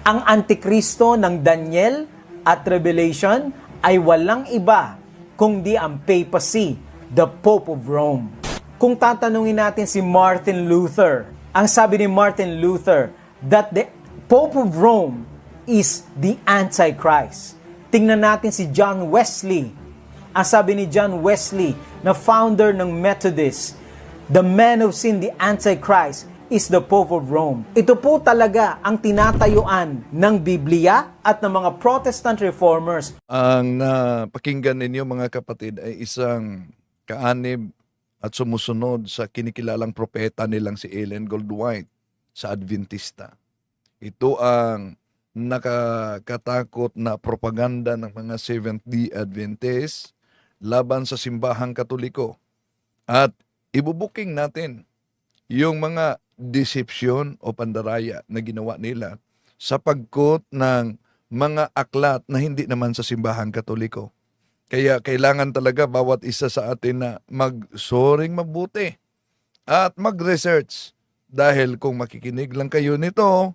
Ang Antikristo ng Daniel at Revelation ay walang iba kundi ang papacy, the Pope of Rome. Kung tatanungin natin si Martin Luther, ang sabi ni Martin Luther that the Pope of Rome is the Antichrist. Tingnan natin si John Wesley. Ang sabi ni John Wesley, na founder ng Methodist, the man of sin, the Antichrist, is the Pope of Rome. Ito po talaga ang tinatayuan ng Biblia at ng mga Protestant reformers. Ang napakinggan ninyo mga kapatid ay isang kaanib at sumusunod sa kinikilalang propeta nilang si Ellen Goldwhite sa Adventista. Ito ang nakakatakot na propaganda ng mga Seventh-day Adventists laban sa simbahang Katoliko. At ibubuking natin yung mga deception o pandaraya na ginawa nila sa pagkot ng mga aklat na hindi naman sa simbahang Katoliko. Kaya kailangan talaga bawat isa sa atin na magsoring mabuti at mag-research. Dahil kung makikinig lang kayo nito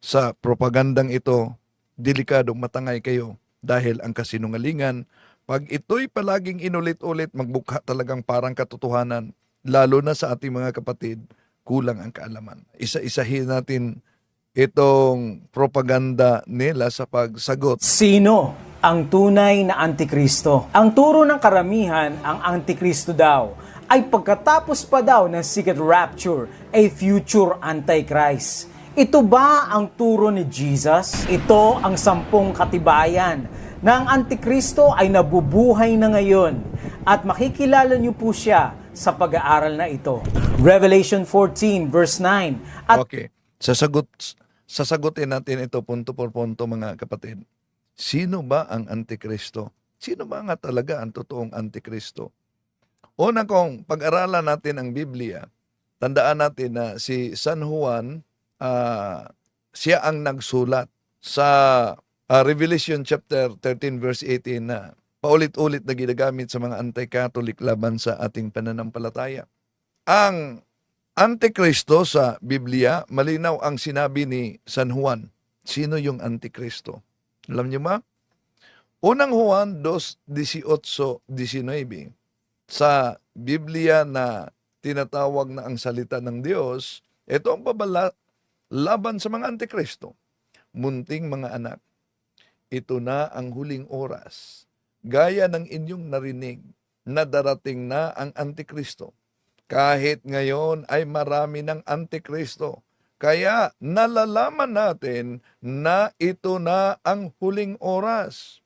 sa propagandang ito, delikadong matangay kayo dahil ang kasinungalingan, pag ito'y palaging inulit-ulit, magbukha talagang parang katotohanan, lalo na sa ating mga kapatid, kulang ang kaalaman. Isa-isahin natin itong propaganda nila sa pagsagot. Sino ang tunay na Antikristo? Ang turo ng karamihan, ang Antikristo daw, ay pagkatapos pa daw ng secret rapture, a future Antichrist. Ito ba ang turo ni Jesus? Ito ang 10 katibayan na ang Antikristo ay nabubuhay na ngayon at makikilala niyo po siya sa pag-aaral na ito. Revelation 14 verse 9. At Okay, sasagutin natin ito punto por punto mga kapatid. Sino ba ang Antikristo? Sino ba nga talaga ang totoong Antikristo? Una kong pag-aralan natin ang Biblia, tandaan natin na si San Juan, siya ang nagsulat sa Revelation chapter 13 verse 18 na paulit-ulit na ginagamit sa mga anti-Catholic laban sa ating pananampalataya. Ang Antikristo sa Biblia, malinaw ang sinabi ni San Juan. Sino yung Antikristo? Alam niyo ba? Unang Juan 2:18-19 sa Biblia na tinatawag na ang salita ng Diyos, ito ang babala laban sa mga Antikristo. Munting mga anak, ito na ang huling oras. Gaya ng inyong narinig na darating na ang Antikristo. Kahit ngayon ay marami ng Antikristo. Kaya nalalaman natin na ito na ang huling oras.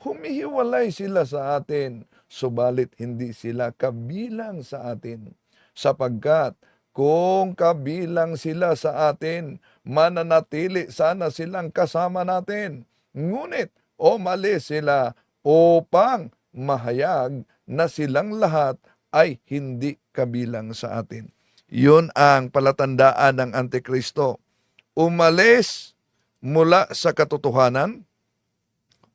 Humihiwalay sila sa atin, subalit hindi sila kabilang sa atin. Sapagkat kung kabilang sila sa atin, mananatili sana silang kasama natin. Ngunit umalis sila upang mahayag na silang lahat ay hindi kabilang sa atin. Yun ang palatandaan ng Antikristo. Umalis mula sa katotohanan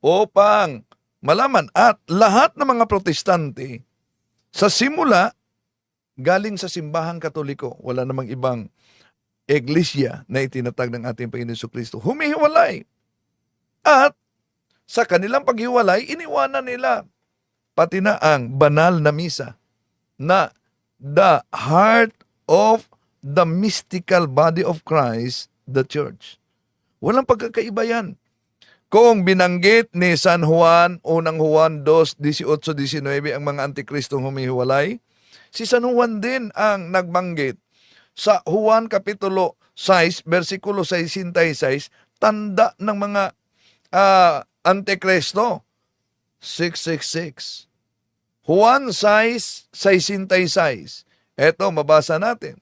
upang malaman, at lahat ng mga protestante sa simula galing sa simbahang Katoliko, wala namang ibang iglesia na itinatag ng ating Panginoon Jesucristo, humihiwalay. At sa kanilang paghiwalay, iniwanan nila pati na ang banal na misa na the heart of the mystical body of Christ, the church. Walang pagkakaiba yan. Kung binanggit ni San Juan, unang Juan 2:18-19 ang mga antikristong humihiwalay, si San Juan din ang nagbanggit sa Juan Kapitulo 6, versikulo 66, tanda ng mga Antikristo, 666. Juan 6:66. Eto, mabasa natin.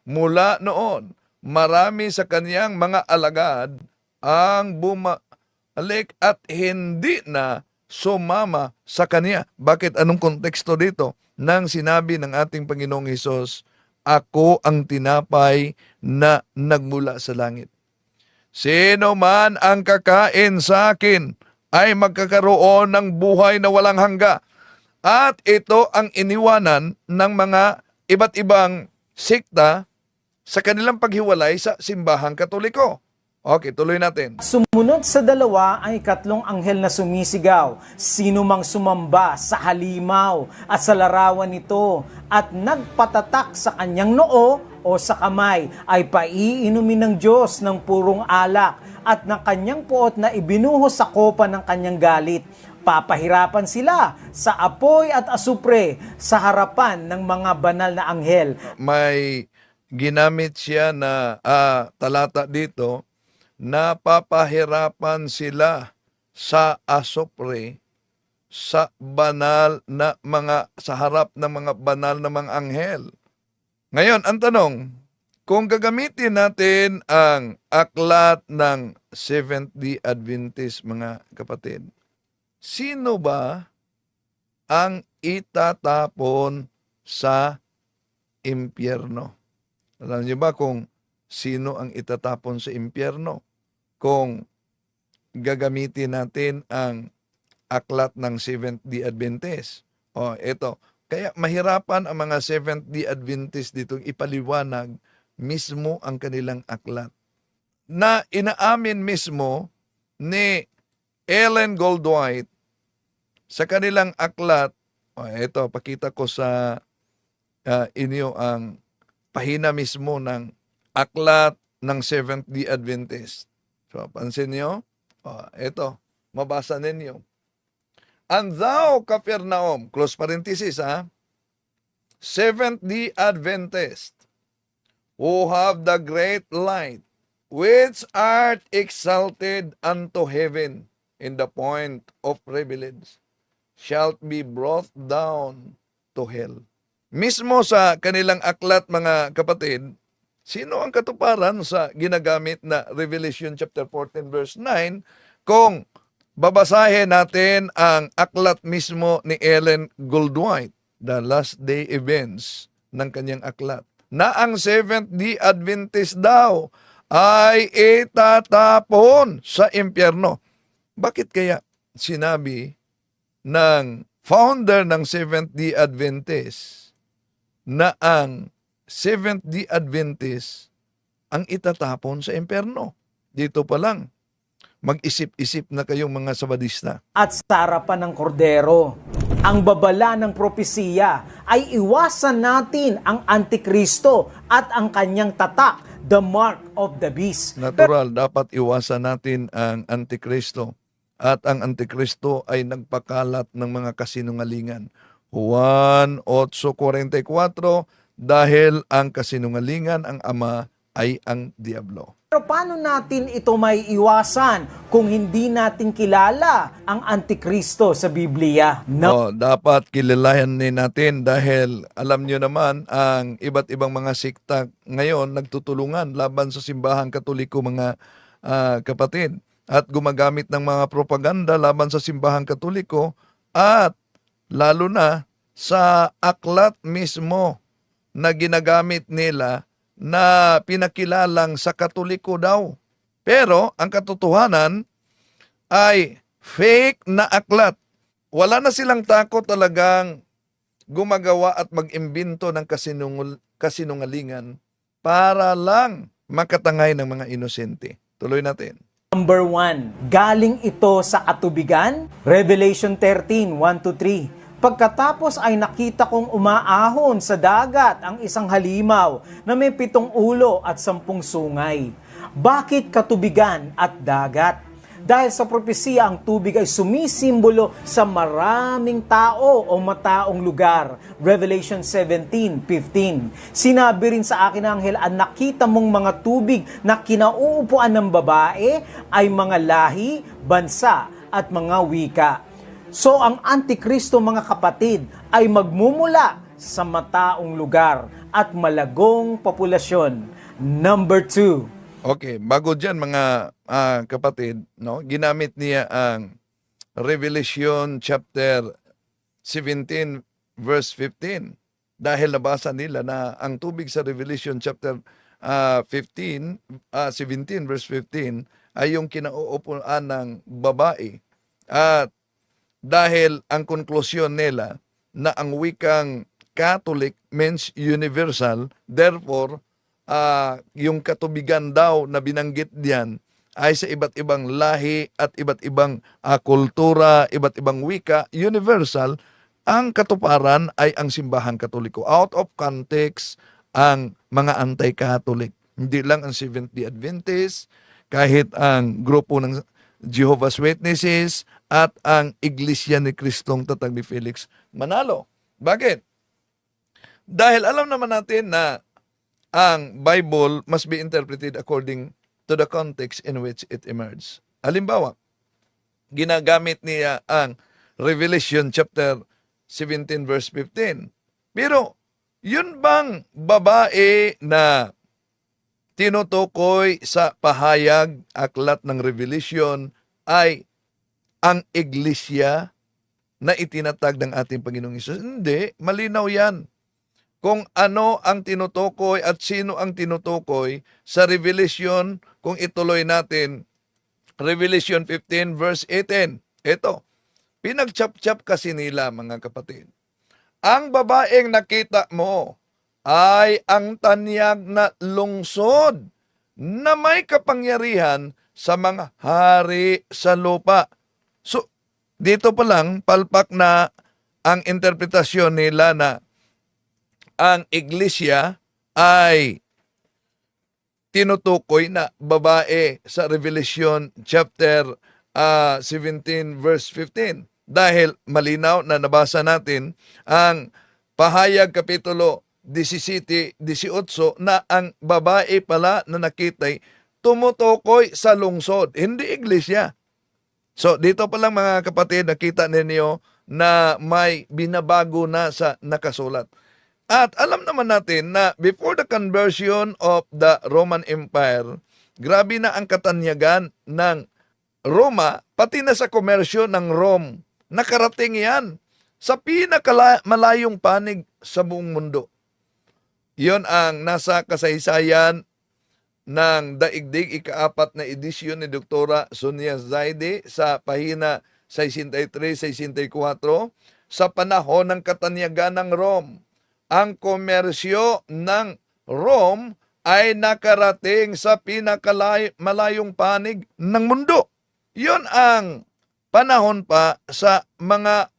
Mula noon, marami sa kaniyang mga alagad ang bumalik at hindi na sumama sa kaniya. Bakit? Anong konteksto dito? Nang sinabi ng ating Panginoong Hesus, ako ang tinapay na nagmula sa langit. Sino man ang kakain sa akin ay magkakaroon ng buhay na walang hangga. At ito ang iniwanan ng mga iba't ibang sikta sa kanilang paghiwalay sa simbahang Katoliko. Okay, tuloy natin. Sumunod sa dalawa ang ikatlong anghel na sumisigaw, sino mang sumamba sa halimaw at sa larawan nito at nagpatatak sa kanyang noo o sa kamay ay paiinumin ng Diyos ng purong alak at ng kanyang puot na ibinuhos sa kopa ng kanyang galit. Papahirapan sila sa apoy at asupre sa harapan ng mga banal na anghel. May ginamit siya na talata dito, na papahirapan sila sa asopre sa banal na sa harap ng mga banal na mga anghel. Ngayon, ang tanong, kung gagamitin natin ang aklat ng Seventh-day Adventist, mga kapatid, sino ba ang itatapon sa impyerno? Alam niyo ba kung sino ang itatapon sa impyerno kung gagamitin natin ang aklat ng Seventh-day Adventist? Ito. Kaya mahirapan ang mga Seventh-day Adventist dito ipaliwanag mismo ang kanilang aklat. Na inaamin mismo ni Ellen Goldwhite sa kanilang aklat. Ito, pakita ko sa inyo ang pahina mismo ng aklat ng Seventh-day Adventist. So, pansin nyo? Ito, mabasa ninyo. And thou, Capernaum, close parenthesis, Seventh-day Adventist, who have the great light, which art exalted unto heaven in the point of privilege, shalt be brought down to hell. Mismo sa kanilang aklat, mga kapatid, sino ang katuparan sa ginagamit na Revelation chapter 14 verse 9 kung babasahin natin ang aklat mismo ni Ellen Goldwhite, The Last Day Events ng kanyang aklat, na ang Seventh-day Adventist daw ay itatapon sa impyerno. Bakit kaya sinabi ng founder ng Seventh-day Adventist na ang Seventh-day Adventist ang itatapon sa impyerno? Dito pa lang, mag-isip-isip na kayong mga Sabadista. At sa harapan ng kordero, ang babala ng propesiya ay iwasan natin ang Antikristo at ang kanyang tatak, the mark of the beast. Natural, dapat iwasan natin ang Antikristo. At ang Antikristo ay nagpakalat ng mga kasinungalingan. Juan 8:44, dahil ang kasinungalingan ang ama ay ang diablo. Pero paano natin ito may iwasan kung hindi natin kilala ang Antikristo sa Biblia? Dapat kilalayan natin dahil alam nyo naman ang iba't ibang mga sikta ngayon nagtutulungan laban sa simbahang Katoliko, mga kapatid, at gumagamit ng mga propaganda laban sa simbahang Katoliko at lalo na sa aklat mismo na ginagamit nila na pinakilalang sa Katoliko daw. Pero ang katotohanan ay fake na aklat. Wala na silang takot talagang gumagawa at mag-imbento ng kasinungalingan para lang makatangay ng mga inosente. Tuloy natin. Number 1, galing ito sa katubigan? Revelation 13, 1-3. Pagkatapos ay nakita kong umaahon sa dagat ang isang halimaw na may 7 ulo at 10 sungay. Bakit katubigan at dagat? Dahil sa propesiya, ang tubig ay sumisimbolo sa maraming tao o mataong lugar. Revelation 17:15. Sinabi rin sa akin ng anghel, ang nakita mong mga tubig na kinauupuan ng babae ay mga lahi, bansa at mga wika. So ang Antikristo, mga kapatid, ay magmumula sa mataong lugar at malagong populasyon. Number 2. Okay, bago dyan mga kapatid, ginamit niya ang Revelation chapter 17 verse 15 dahil nabasa nila na ang tubig sa Revelation chapter 17 verse 15 ay yung kinauupuan ng babae. At dahil ang konklusyon nila na ang wikang Catholic means universal, therefore, yung katubigan daw na binanggit diyan ay sa iba't ibang lahi at iba't ibang kultura, iba't ibang wika, universal, ang katuparan ay ang simbahang Katoliko. Out of context ang mga anti-Catholic. Hindi lang ang Seventh-day Adventist, kahit ang grupo ng Jehovah's Witnesses at ang Iglesia ni Kristong Tatag ni Felix Manalo. Bakit? Dahil alam naman natin na ang Bible must be interpreted according to the context in which it emerged. Halimbawa, ginagamit niya ang Revelation chapter 17 verse 15. Pero, yun bang babae na tinutukoy sa pahayag aklat ng Revelation ay ang iglesia na itinatag ng ating Panginoong Hesus? Hindi, malinaw yan. Kung ano ang tinutukoy at sino ang tinutukoy sa Revelation, kung ituloy natin, Revelation 15 verse 18. Ito, pinagchap-chap kasi nila mga kapatid. Ang babaeng nakita mo ay ang tanyag na lungsod na may kapangyarihan sa mga hari sa lupa. So, dito pa lang, palpak na ang interpretasyon nila na ang iglesia ay tinutukoy na babae sa Revelation chapter 17 verse 15. Dahil malinaw na nabasa natin ang pahayag kapitulo 17, 18 na ang babae pala na nakita'y tumutukoy sa lungsod, hindi iglesia. So dito pa lang mga kapatid, nakita ninyo na may binabago na sa nakasulat. At alam naman natin na before the conversion of the Roman Empire, grabe na ang katanyagan ng Roma, pati na sa komersyo ng Rome. Nakarating yan sa pinakamalayong panig sa buong mundo. Yon ang nasa kasaysayan ng Daigdig, ika-4 na edisyon ni Dr. Sonia Zaide sa pahina 63-64, sa panahon ng katanyagan ng Rome. Ang komersyo ng Rome ay nakarating sa pinakamalayong panig ng mundo. Yun ang panahon pa sa mga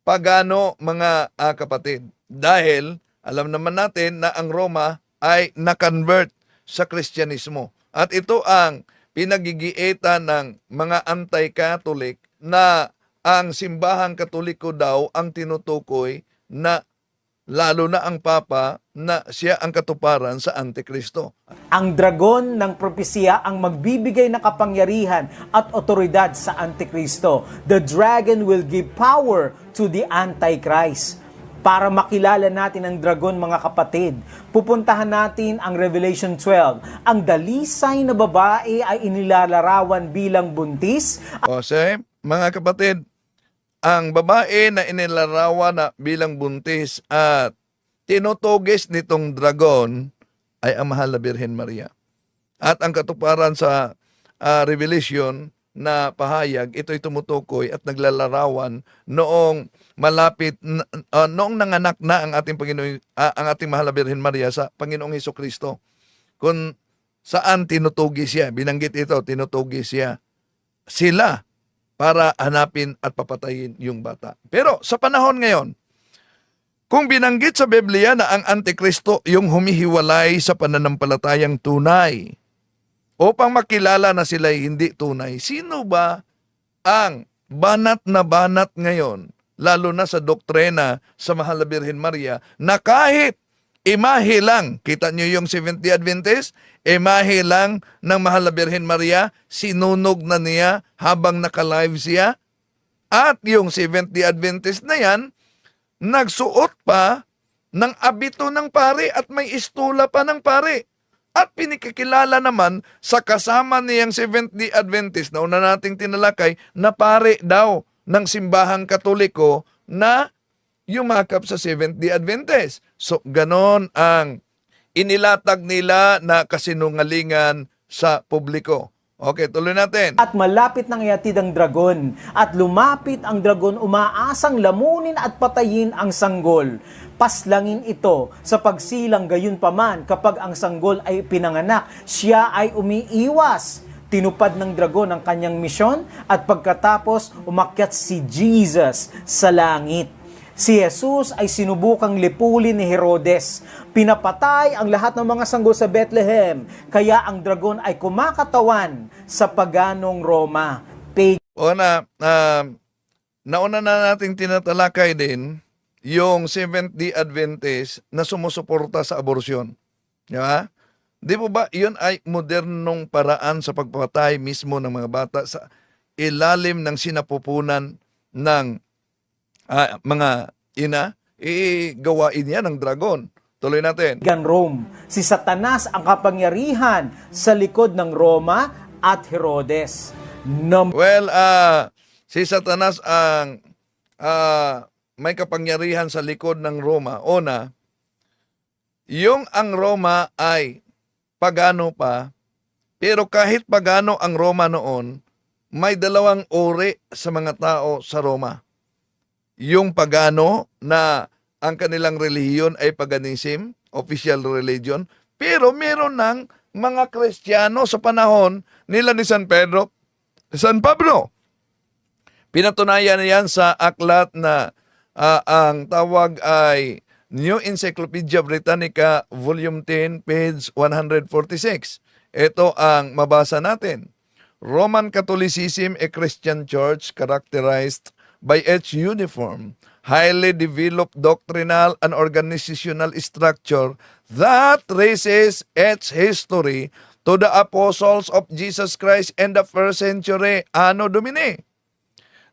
pagano, mga kapatid. Dahil alam naman natin na ang Roma ay na-convert sa Kristyanismo. At ito ang pinagigiitan ng mga anti-Catholic na ang simbahang Katoliko daw ang tinutukoy na lalo na ang Papa na siya ang katuparan sa Antikristo. Ang dragon ng propesya ang magbibigay ng kapangyarihan at otoridad sa Antikristo. The dragon will give power to the Antichrist. Para makilala natin ang dragon mga kapatid, pupuntahan natin ang Revelation 12. Ang dalisay na babae ay inilalarawan bilang buntis. Kasi, mga kapatid, ang babae na inilarawan na bilang buntis at tinutugis nitong dragon ay ang mahal na Birhen Maria. At ang katuparan sa Revelation na pahayag, ito'y tumutukoy at naglalarawan noong malapit, noong nanganak na ang ating Panginoon, ang ating mahal na Birhen Maria sa Panginoong Hesukristo. Kung saan tinutugis siya, binanggit ito, tinutugis siya sila para hanapin at papatayin yung bata. Pero sa panahon ngayon, kung binanggit sa Biblia na ang Antikristo yung humihiwalay sa pananampalatayang tunay upang makilala na sila'y hindi tunay, sino ba ang banat na banat ngayon, lalo na sa doktrina sa Mahal na Birhen Maria, na kahit imahe lang, kita nyo yung Seventh-day Adventist, imahe lang ng Mahal na Birhen Maria, sinunog na niya habang naka-live siya. At yung Seventh-day Adventist na yan, nagsuot pa ng abito ng pare at may istula pa ng pare. At pinikikilala naman sa kasama niyang Seventh-day Adventist na una nating tinalakay na pare daw ng simbahang Katoliko na yumakap sa Seventh-day Adventist. So, ganon ang inilatag nila na kasinungalingan sa publiko. Okay, tuloy natin. At malapit nang ihatid ang dragon, at lumapit ang dragon umaasang lamunin at patayin ang sanggol. Paslangin ito sa pagsilang gayon paman kapag ang sanggol ay pinanganak, siya ay umiiwas. tinupad ng dragon ang kanyang misyon at pagkatapos umakyat si Jesus sa langit. Si Jesus ay sinubukang lipulin ni Herodes. Pinapatay ang lahat ng mga sanggol sa Bethlehem, kaya ang dragon ay kumakatawan sa paganong Roma. Nauna na nating tinatalakay din yung Seventh-day Adventist na sumusuporta sa abortion. Di ba? Di po ba yun ay modernong paraan sa pagpapatay mismo ng mga bata sa ilalim ng sinapupunan ng mga ina? Gawain yan ng dragon. Tuloy natin. Rome. Si Satanas ang kapangyarihan sa likod ng Roma at Herodes. Si Satanas ang may kapangyarihan sa likod ng Roma. Una, yung ang Roma ay pagano pa, pero kahit pagano ang Roma noon, may dalawang uri sa mga tao sa Roma. Yung pagano na ang kanilang relihiyon ay paganism, official religion, pero meron ng mga Kristiyano sa panahon nila ni San Pablo. Pinatunayan yan sa aklat na ang tawag ay New Encyclopedia Britannica, Volume 10, page 146. Ito ang mabasa natin. Roman Catholicism, a Christian church characterized by its uniform, highly developed doctrinal and organizational structure that traces its history to the apostles of Jesus Christ in the first century Anno Domini.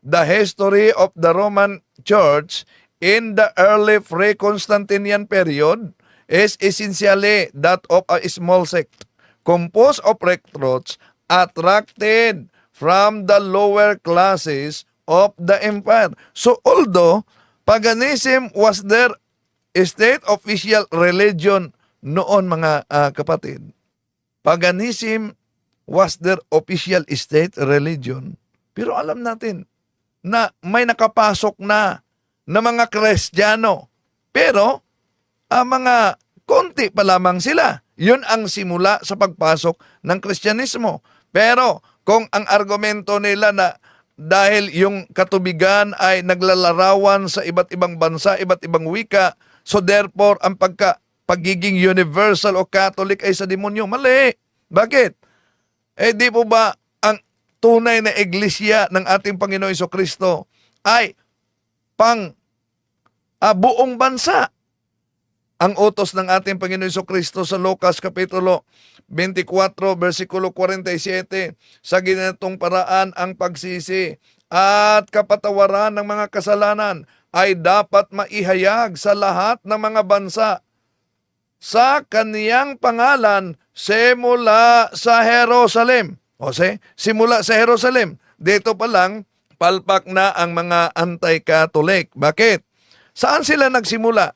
The history of the Roman Church in the early pre-Constantinian period is essentially that of a small sect composed of recruits attracted from the lower classes of the empire. So although paganism was their state official religion noon, mga kapatid, paganism was their official state religion. Pero alam natin na may nakapasok na mga Kristiyano. Pero mga konti pa lamang sila. Yun ang simula sa pagpasok ng Kristyanismo. Pero kung ang argumento nila na dahil yung katubigan ay naglalarawan sa iba't ibang bansa, iba't ibang wika, so therefore ang pagiging universal o Catholic ay sa demonyo. Mali. Bakit? Di po ba ang tunay na iglesia ng ating Panginoon Jesucristo ay buong bansa? Ang utos ng ating Panginoon Jesucristo sa Lucas Kapitulo 24, versikulo 47, sa ganitong paraan ang pagsisi at kapatawaran ng mga kasalanan ay dapat maihayag sa lahat ng mga bansa sa kaniyang pangalan simula sa Jerusalem. Simula sa Jerusalem. Dito pa lang, palpak na ang mga anti-Catholic. Bakit? Saan sila nagsimula?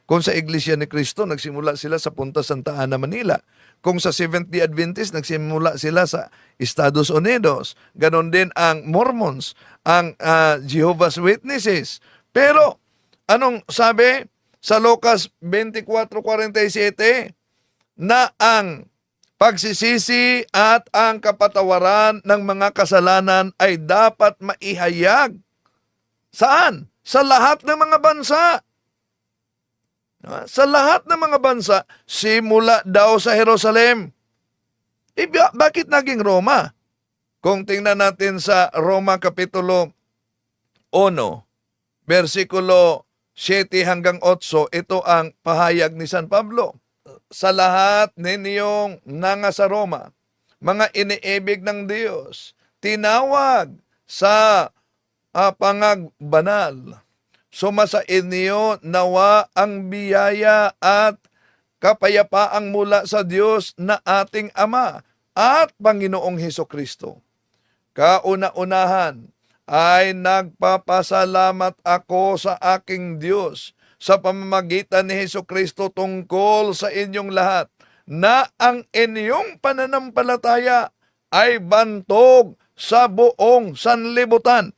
Kung sa Iglesia ni Cristo, nagsimula sila sa Punta Santa Ana, Manila. Kung sa Seventh-day Adventist, nagsimula sila sa Estados Unidos. Ganon din ang Mormons, ang Jehovah's Witnesses. Pero, anong sabi sa Lucas 24:47? Na ang pagsisisi at ang kapatawaran ng mga kasalanan ay dapat maihayag. Saan? Sa lahat ng mga bansa. Sa lahat ng mga bansa, simula daw sa Jerusalem. Bakit naging Roma? Kung tingnan natin sa Roma Kapitulo 1, versikulo 7 hanggang 8, ito ang pahayag ni San Pablo. Sa lahat ninyong nanga sa Roma, mga iniibig ng Diyos, tinawag sa pangagbanal, sumasa inyo nawa ang biyaya at kapayapaang mula sa Diyos na ating Ama at Panginoong Hesukristo. Kauna-unahan ay nagpapasalamat ako sa aking Diyos sa pamamagitan ni Hesukristo tungkol sa inyong lahat, na ang inyong pananampalataya ay bantog sa buong sanlibutan.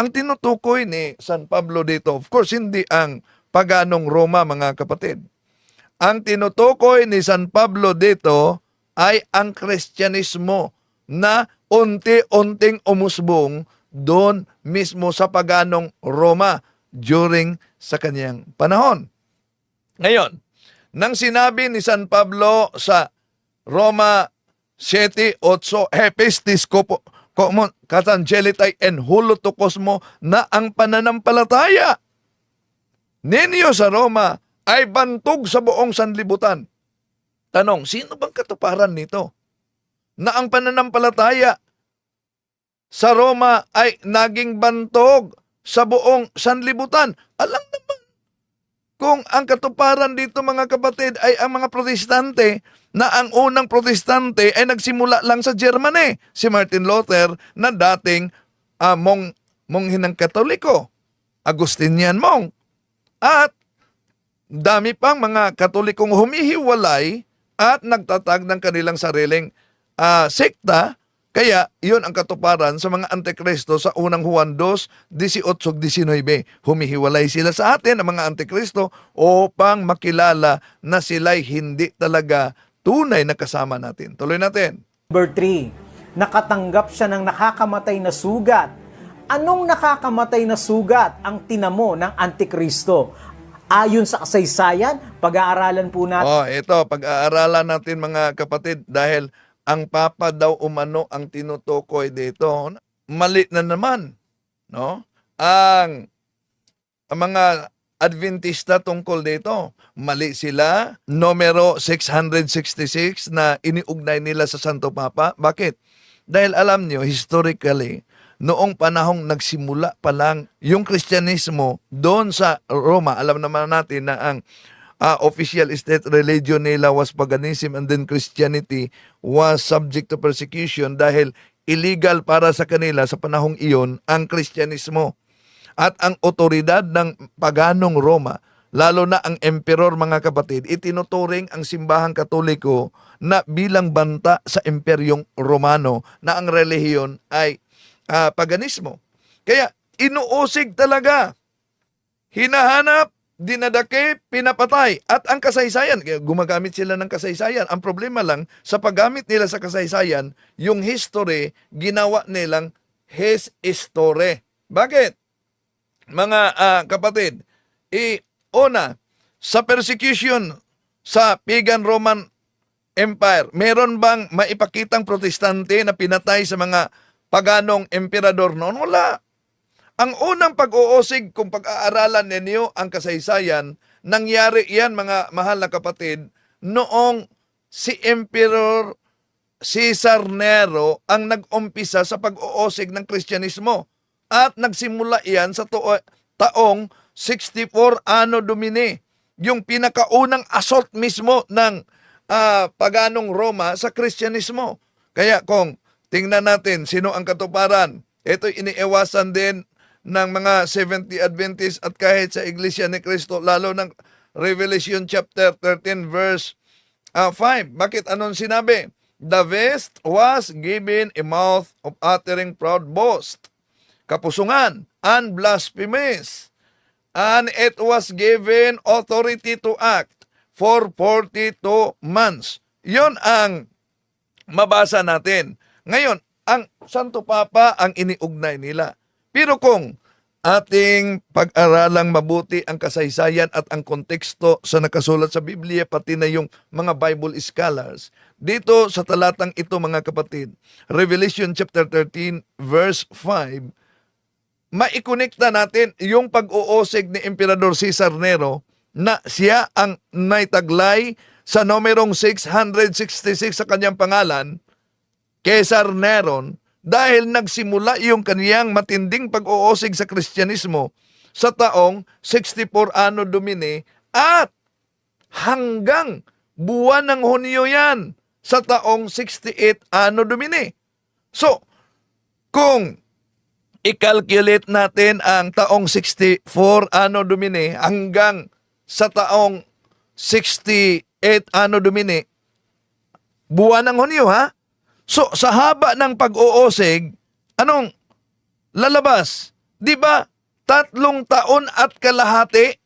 Ang tinutukoy ni San Pablo dito, of course, hindi ang paganong Roma, mga kapatid. Ang tinutukoy ni San Pablo dito ay ang Kristyanismo na unti-unting umusbong doon mismo sa paganong Roma during sa kanyang panahon. Ngayon, nang sinabi ni San Pablo sa Roma 7:8, Hepestis katangelitay en hulotokos mo na ang pananampalataya ninyo sa Roma ay bantog sa buong sanlibutan. Tanong, sino bang katuparan nito? Na ang pananampalataya sa Roma ay naging bantog sa buong sanlibutan. Alam naman, kung ang katuparan dito mga kapatid ay ang mga protestante, na ang unang protestante ay nagsimula lang sa Germany. Si Martin Luther na dating monghin ng Katoliko, Agustinian monk. At dami pang mga Katolikong humihiwalay at nagtatag ng kanilang sariling sekta. Kaya yun ang katuparan sa mga Antikristo sa unang Juan 2:18-19. Humihiwalay sila sa atin, ang mga Antikristo, upang makilala na sila'y hindi talaga tunay na kasama natin. Tuloy natin. Number 3, nakatanggap siya ng nakakamatay na sugat. Anong nakakamatay na sugat ang tinamo ng Antikristo? Ayon sa kasaysayan, pag-aaralan po natin. Ito, pag-aaralan natin mga kapatid, dahil ang Papa daw umano ang tinutukoy dito. Mali na naman, no? Ang mga Adventista tungkol dito, mali sila. Numero 666 na iniugnay nila sa Santo Papa. Bakit? Dahil alam nyo, historically, noong panahong nagsimula pa lang yung Kristyanismo doon sa Roma, alam naman natin na ang official state religion nila was paganism, and then Christianity was subject to persecution dahil illegal para sa kanila sa panahong iyon ang Kristyanismo. At ang otoridad ng paganong Roma, lalo na ang emperor mga kapatid, itinuturing ang simbahang Katoliko na bilang banta sa Imperyong Romano na ang relihiyon ay paganismo. Kaya inuusig talaga, hinahanap, dinadakip, pinapatay. At ang kasaysayan, gumagamit sila ng kasaysayan. Ang problema lang, sa paggamit nila sa kasaysayan, yung history, ginawa nilang his history. Bakit? Mga kapatid, una, sa persecution sa pagan Roman Empire, meron bang maipakitang protestante na pinatay sa mga paganong emperador noon? Wala. Ang unang pag-uusig, kung pag-aaralan ninyo ang kasaysayan, nangyari yan mga mahal na kapatid, noong si Emperor Caesar Nero ang nag-umpisa sa pag-uusig ng Kristyanismo. At nagsimula yan sa taong 64 Anno Domini, yung pinakaunang assault mismo ng paganong Roma sa Kristyanismo. Kaya kung tingnan natin sino ang katuparan, ito'y iniiwasan din ng mga 70 Adventists at kahit sa Iglesia ni Cristo, lalo ng Revelation chapter 13 verse 5. Bakit? Anong sinabi? The beast was given a mouth of uttering proud boast, kapusungan, and blasphemies, and it was given authority to act for 42 months. Yon ang mabasa natin. Ngayon, ang Santo Papa ang iniugnay nila. Pero kung ating pag-aralang mabuti ang kasaysayan at ang konteksto sa nakasulat sa Biblia, pati na yung mga Bible scholars, dito sa talatang ito mga kapatid, Revelation chapter 13 verse 5, maikonekta natin yung pag-uusig ni Emperador Caesar Nero na siya ang naitaglay sa numerong 666 sa kanyang pangalan, Caesar Neron, dahil nagsimula yung kaniyang matinding pag-uusig sa Kristyanismo sa taong 64 Anno Domini at hanggang buwan ng Hunyo yan sa taong 68 Anno Domini. So, kung i-calculate natin ang taong 64 Anno Domini hanggang sa taong 68 Anno Domini, buwan ng Hunyo ha? So, sa haba ng pag-uusig, anong lalabas? Di ba? 3 taon at kalahati?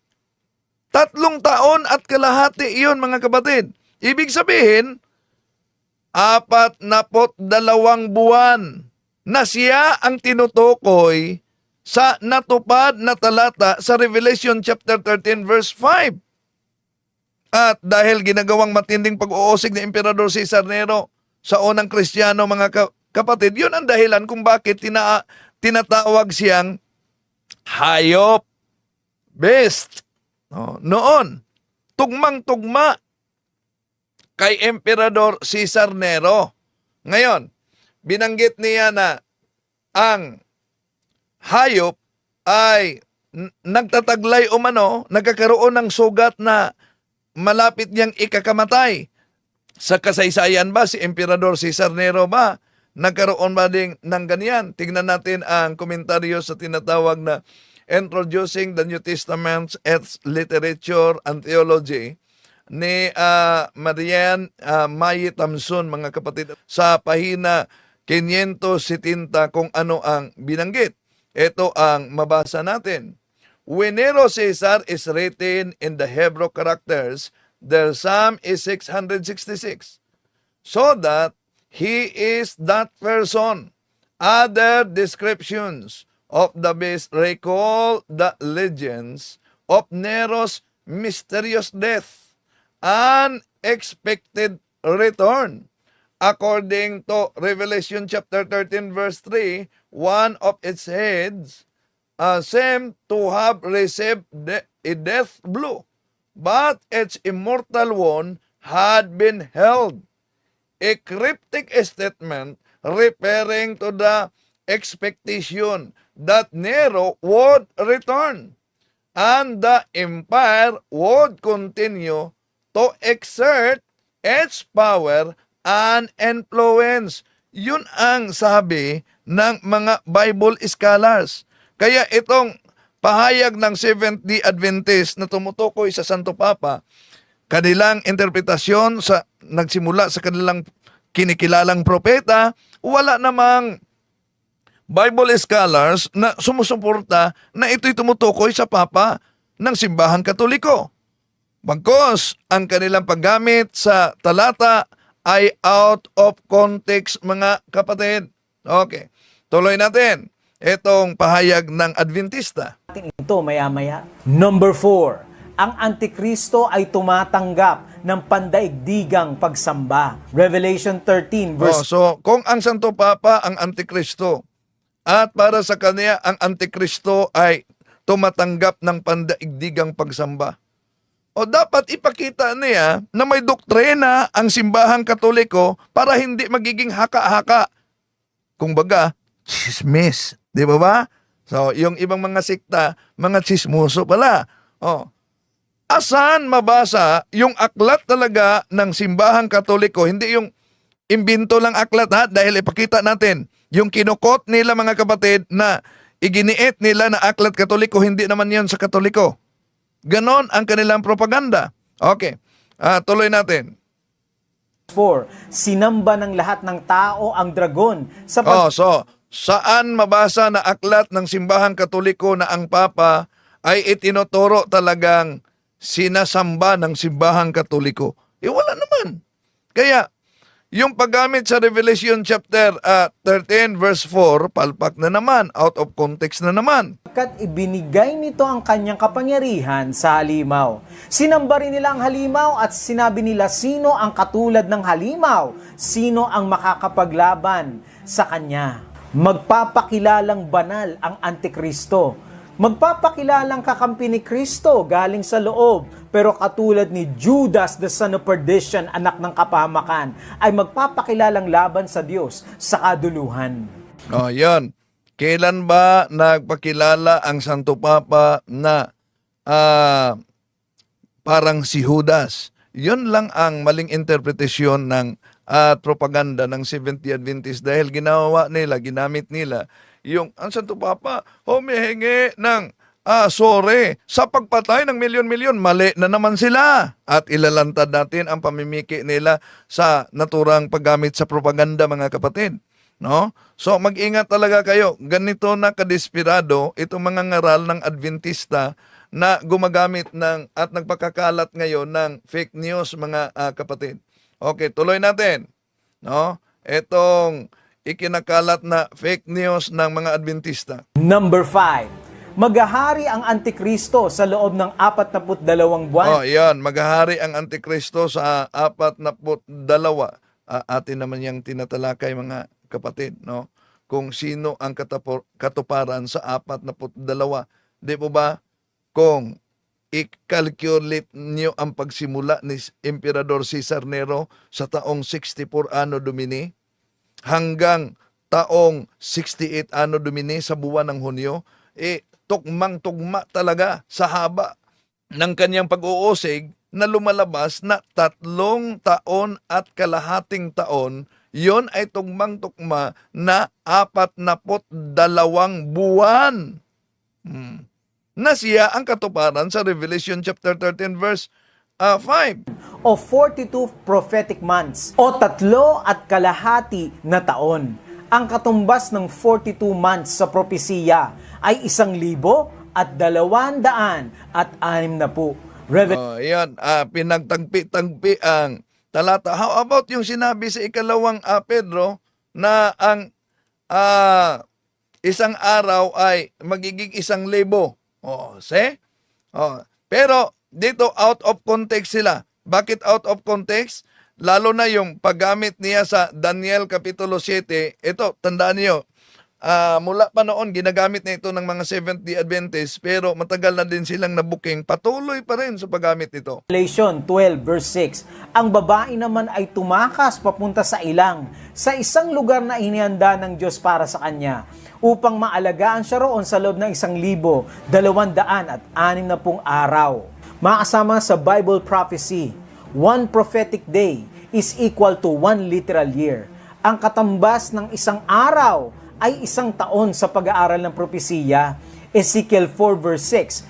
3 taon at kalahati iyon mga kapatid. Ibig sabihin, buwan na siya ang tinutukoy sa natupad na talata sa Revelation chapter 13 verse 5. At dahil ginagawang matinding pag-uusig ni Emperador Cesar Nero sa unang Kristiyano, mga kapatid, yun ang dahilan kung bakit tinatawag siyang hayop, beast. Noon, tugmang-tugma kay Emperador Cesar Nero. Ngayon, binanggit niya na ang hayop ay nagtataglay nagkakaroon ng sugat na malapit niyang ikakamatay. Sa kasaysayan ba, si Emperador Cesar Nero ba, nagkaroon ba din ng ganyan? Tingnan natin ang komentaryo sa tinatawag na Introducing the New Testament, Its Literature and Theology ni Marian Mayi Tamson, mga kapatid, sa pahina 570 kung ano ang binanggit. Ito ang mabasa natin. When Nero Caesar is written in the Hebrew characters, their sum is 666. So that he is that person. Other descriptions of the beast recall the legends of Nero's mysterious death, unexpected return. According to Revelation chapter 13 verse 3, one of its heads seemed to have received a death blow, but its immortal one had been held. A cryptic statement referring to the expectation that Nero would return and the empire would continue to exert its power and influence. Yun ang sabi ng mga Bible scholars. Kaya itong pahayag ng Seventh-day Adventist na tumutukoy sa Santo Papa, kanilang interpretasyon nagsimula sa kanilang kinikilalang propeta, wala namang Bible scholars na sumusuporta na ito'y tumutukoy sa Papa ng Simbahang Katoliko. Bagkus, ang kanilang paggamit sa talata ay out of context, mga kapatid. Okay, tuloy natin itong pahayag ng Adventista. Ito maya-maya. Number 4, ang Antikristo ay tumatanggap ng pandaigdigang pagsamba. Revelation 13 verse... So, kung ang Santo Papa ang Antikristo, at para sa kanya ang Antikristo ay tumatanggap ng pandaigdigang pagsamba, o dapat ipakita niya na may doktrina ang Simbahang Katoliko para hindi magiging haka-haka. Kung baga, chismis. Di ba? So, yung ibang mga sikta, mga chismoso pala. Asan mabasa yung aklat talaga ng Simbahang Katoliko? Hindi yung imbento lang aklat, dahil ipakita natin yung kinukot nila, mga kapatid, na iginiit nila na aklat Katoliko, hindi naman yun sa Katoliko. Ganon ang kanilang propaganda. Okay, tuloy natin. 4, sinamba ng lahat ng tao ang dragon sa saan mabasa na aklat ng Simbahang Katoliko na ang Papa ay itinuturo talagang sinasamba ng Simbahang Katoliko? Wala naman. Kaya, yung paggamit sa Revelation chapter 13 verse 4, palpak na naman, out of context na naman. Pagkat ibinigay nito ang kanyang kapangyarihan sa halimaw. Sinamba rin nila ang halimaw at sinabi nila, sino ang katulad ng halimaw? Sino ang makakapaglaban sa kanya? Magpapakilalang banal ang Antikristo. Magpapakilalang kakampi ni Kristo galing sa loob, pero katulad ni Judas, the son of perdition, anak ng kapahamakan, ay magpapakilalang laban sa Diyos sa kaduluhan. Yan. Kailan ba nagpakilala ang Santo Papa na parang si Judas? Yun lang ang maling interpretasyon ng propaganda ng Seventh-day Adventist, dahil ginamit nila yung ang Santo Papa humihingi ng sore sa pagpatay ng milyon-milyon. Mali na naman sila. At ilalantad natin ang pamimiki nila sa naturang paggamit sa propaganda, mga kapatid. No? So mag-ingat talaga kayo. Ganito na kadesperado itong mga ngaral ng Adventista na gumagamit at nagpakakalat ngayon ng fake news, mga kapatid. Okay, tuloy natin. no? Itong ikinakalat na fake news ng mga Adventista. Number 5, maghahari ang Antikristo sa loob ng 42 buwan. Yan, maghahari ang Antikristo sa 42. Atin naman yung tinatalakay, mga kapatid, no? Kung sino ang katuparan sa 42. Di po ba? Kung i-calculate nyo ang pagsimula ni Emperador Cesar Nero sa taong 64 Anno Domini hanggang taong 68 Anno Domini sa buwan ng Hunyo, tugmang-tugma talaga sa haba ng kanyang pag-uusig na lumalabas na 3 taon at kalahating taon. Yon ay tugmang-tugma na 42 buwan. Na siya ang katuparan sa Revelation chapter 13 verse 5. O 42 prophetic months o 3 at kalahati na taon. Ang katumbas ng 42 months sa propesiya ay 1,260. Yan, pinagtagpi-tagpi ang talata. How about yung sinabi sa ikalawang Pedro na ang isang araw ay magiging 1,000? Pero dito out of context sila. Bakit out of context? Lalo na yung paggamit niya sa Daniel Kapitulo 7. Ito, tandaan niyo, mula pa noon, ginagamit na ito ng mga Seventh-day Adventists, pero matagal na din silang nabuking. Patuloy pa rin sa paggamit nito. Revelation 12 verse 6, ang babae naman ay tumakas papunta sa ilang, sa isang lugar na inihanda ng Diyos para sa kanya, upang maalagaan siya roon sa loob ng 1,260 araw. Makasama sa Bible prophecy, 1 prophetic day is equal to 1 literal year. Ang katambas ng isang araw ay 1 taon sa pag-aaral ng propesiya, Ezekiel 4 verse 6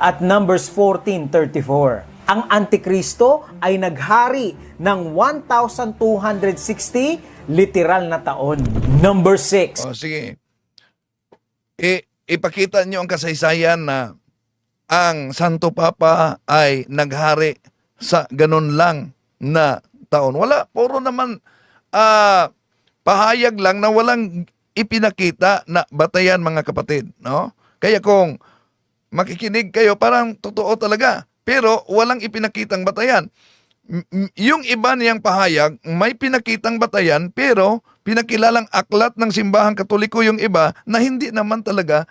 at Numbers 14:34. Ang Antikristo ay naghari ng 1,260 literal na taon. Number 6. Sige. Ipakita niyo ang kasaysayan na ang Santo Papa ay naghari sa ganun lang na taon. Wala, puro naman pahayag lang na walang ipinakita na batayan, mga kapatid, no? Kaya kung makikinig kayo, parang totoo talaga, pero walang ipinakitang batayan. Yung iba niyang pahayag, may pinakitang batayan, pero pinakilalang aklat ng simbahang Katoliko yung iba na hindi naman talaga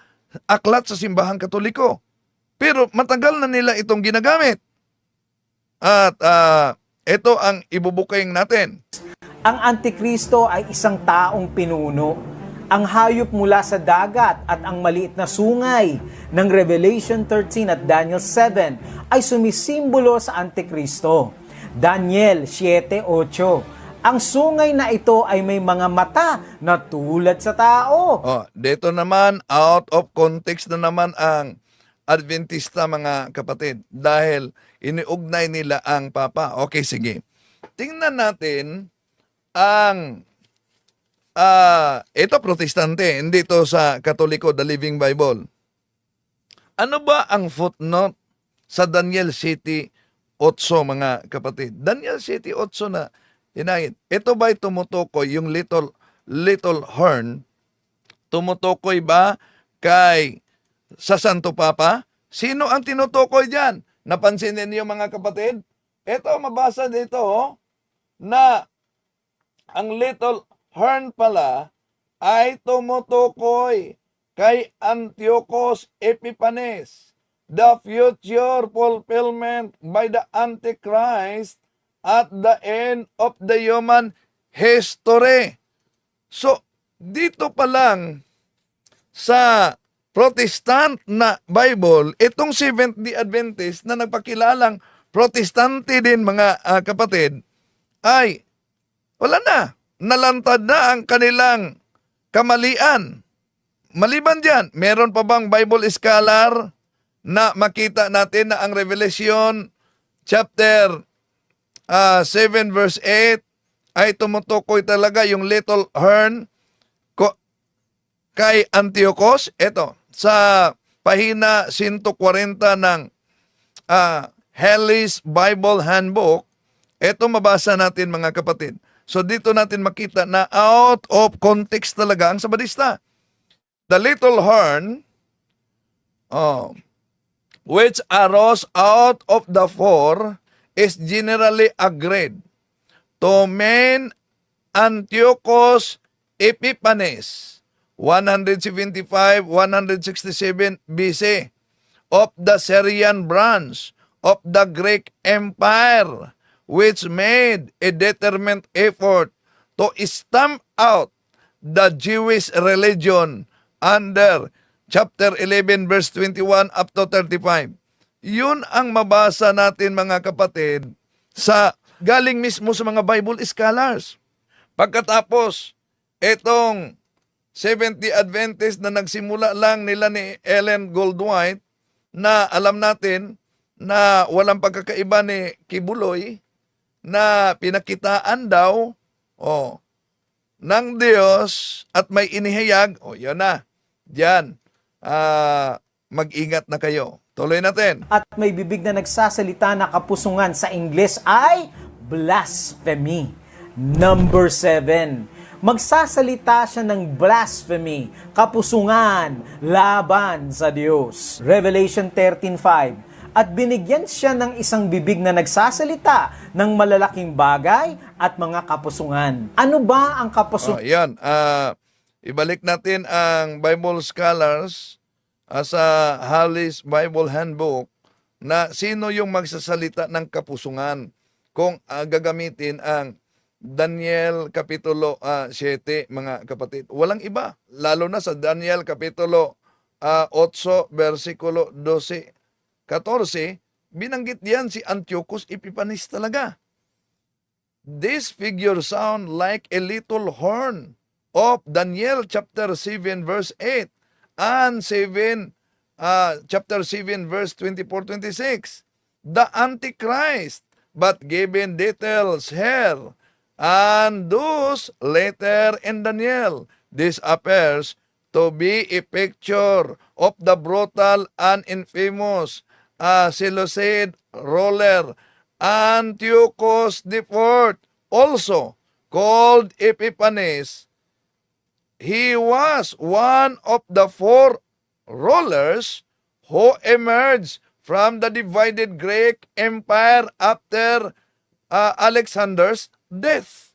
aklat sa simbahang Katoliko. Pero matagal na nila itong ginagamit. At ito ang ibubuking natin. Ang Antikristo ay isang taong pinuno. Ang hayop mula sa dagat at ang maliit na sungay ng Revelation 13 at Daniel 7 ay sumisimbolo sa Antikristo. Daniel 7:8. Ang sungay na ito ay may mga mata na tulad sa tao. Dito naman, out of context na naman ang Adventista, mga kapatid, dahil iniugnay nila ang Papa. Okay, sige. Tingnan natin ang ito protestante, hindi ito sa Katoliko, the Living Bible. Ano ba ang footnote sa Daniel 7:8, mga kapatid? Daniel 7:8 na inangit. Ito ba'y tumutukoy, yung little horn, tumutukoy ba sa Santo Papa? Sino ang tinutukoy dyan? Napansin niyo, mga kapatid? Ito, mabasa dito, na ang little horn pala ay tumutukoy kay Antiochus Epiphanes, the future fulfillment by the Antichrist at the end of the human history. So, dito pa lang sa Protestant na Bible, itong Seventh-day Adventist na nagpakilalang Protestante din, mga kapatid, ay wala na. Nalantad na ang kanilang kamalian. Maliban dyan, meron pa bang Bible scholar na makita natin na ang Revelation chapter 7 verse 8 ay tumutukoy talaga yung little horn kay Antiochus? Ito, sa pahina 140 ng Hellis Bible Handbook, ito mabasa natin, mga kapatid. So dito natin makita na out of context talaga ang Sabadista. The little horn, which arose out of the four, is generally agreed to mean Antiochus Epiphanes, 175-167 BC, of the Syrian branch of the Greek Empire, which made a determined effort to stamp out the Jewish religion under chapter 11 verse 21 up to 35. Yun ang mabasa natin mga kapatid sa galing mismo sa mga Bible scholars. Pagkatapos, itong 70 Adventist na nagsimula lang nila ni Ellen Goldwhite na alam natin na walang pagkakaiba ni Kibuloy na pinakitaan daw ng Diyos at may inihayag, yun na, diyan, mag-ingat na kayo. Tuloy natin. At may bibig na nagsasalita na kapusungan sa Ingles ay blasphemy. Number 7. Magsasalita siya ng blasphemy, kapusungan, laban sa Diyos. Revelation 13:5. At binigyan siya ng isang bibig na nagsasalita ng malalaking bagay at mga kapusungan. Ano ba ang kapusungan? Yan. Ibalik natin ang Bible Scholars sa Halley's Bible Handbook na sino yung magsasalita ng kapusungan kung gagamitin ang Daniel Kapitulo 7, mga kapatid. Walang iba. Lalo na sa Daniel Kapitulo 8, versikulo 12-14, binanggit diyan si Antiochus Epiphanes talaga. This figure sound like a little horn of Daniel chapter 7 verse 8 and chapter 7 verse 24-26. The Antichrist, but given details here, and those later in Daniel, this appears to be a picture of the brutal and infamous Seleucid ruler Antiochus IV, also called Epiphanes. He was one of the four rulers who emerged from the divided Greek Empire after Alexander's death.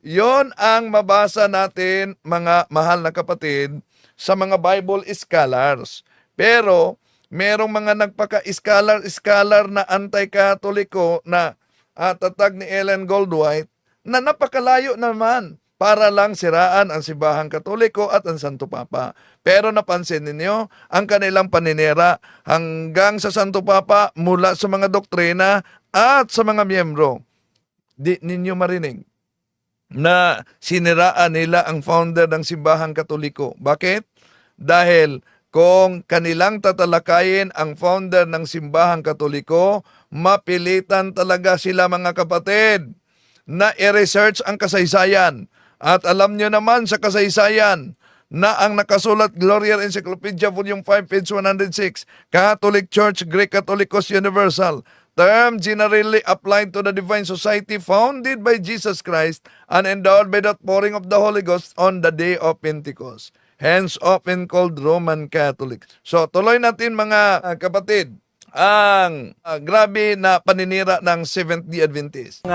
Yon ang mabasa natin, mga mahal na kapatid, sa mga Bible scholars. Pero merong mga nagpaka-scholar na anti-katoliko na tatag ni Ellen Goldwhite na napakalayo naman para lang siraan ang simbahang katoliko at ang Santo Papa. Pero napansin ninyo, ang kanilang paninira hanggang sa Santo Papa mula sa mga doktrina at sa mga miyembro. Di ninyo marinig na siniraan nila ang founder ng simbahang katoliko. Bakit? Dahil kung kanilang tatalakayin ang founder ng simbahang katoliko, mapilitan talaga sila, mga kapatid, na i-research ang kasaysayan. At alam nyo naman sa kasaysayan na ang nakasulat Gloria Encyclopedia Volume 5, page 106, Catholic Church, Greek Catholicos Universal, term generally applied to the divine society founded by Jesus Christ and endowed by the pouring of the Holy Ghost on the day of Pentecost. Hence often called Roman Catholic. So tuloy natin, mga kapatid, ang grabe na paninira ng Seventh-day Adventist.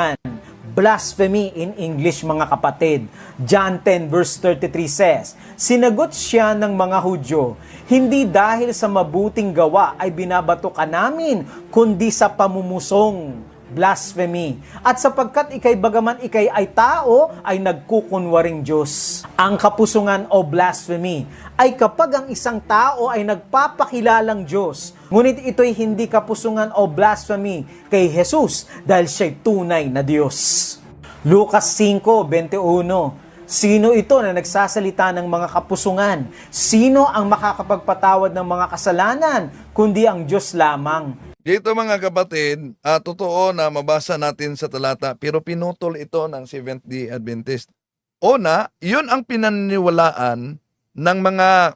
Blasphemy in English, mga kapatid. John 10 verse 33 says, "Sinagot siya ng mga Hudyo, hindi dahil sa mabuting gawa ay binabato ka namin, kundi sa pamumusong." Blasphemy. At sapagkat ikay bagaman ikay ay tao, ay nagkukunwaring Diyos. Ang kapusungan o blasphemy ay kapag ang isang tao ay nagpapakilalang Diyos, ngunit ito'y hindi kapusungan o blasphemy kay Jesus dahil siya'y tunay na Diyos. Lucas 5:21. Sino ito na nagsasalita ng mga kapusungan? Sino ang makakapagpatawad ng mga kasalanan, kundi ang Diyos lamang? Dito, mga kapatid, totoo na mabasa natin sa talata, pero pinutol ito ng Seventh-day Adventist. Una, yun ang pinaniniwalaan ng mga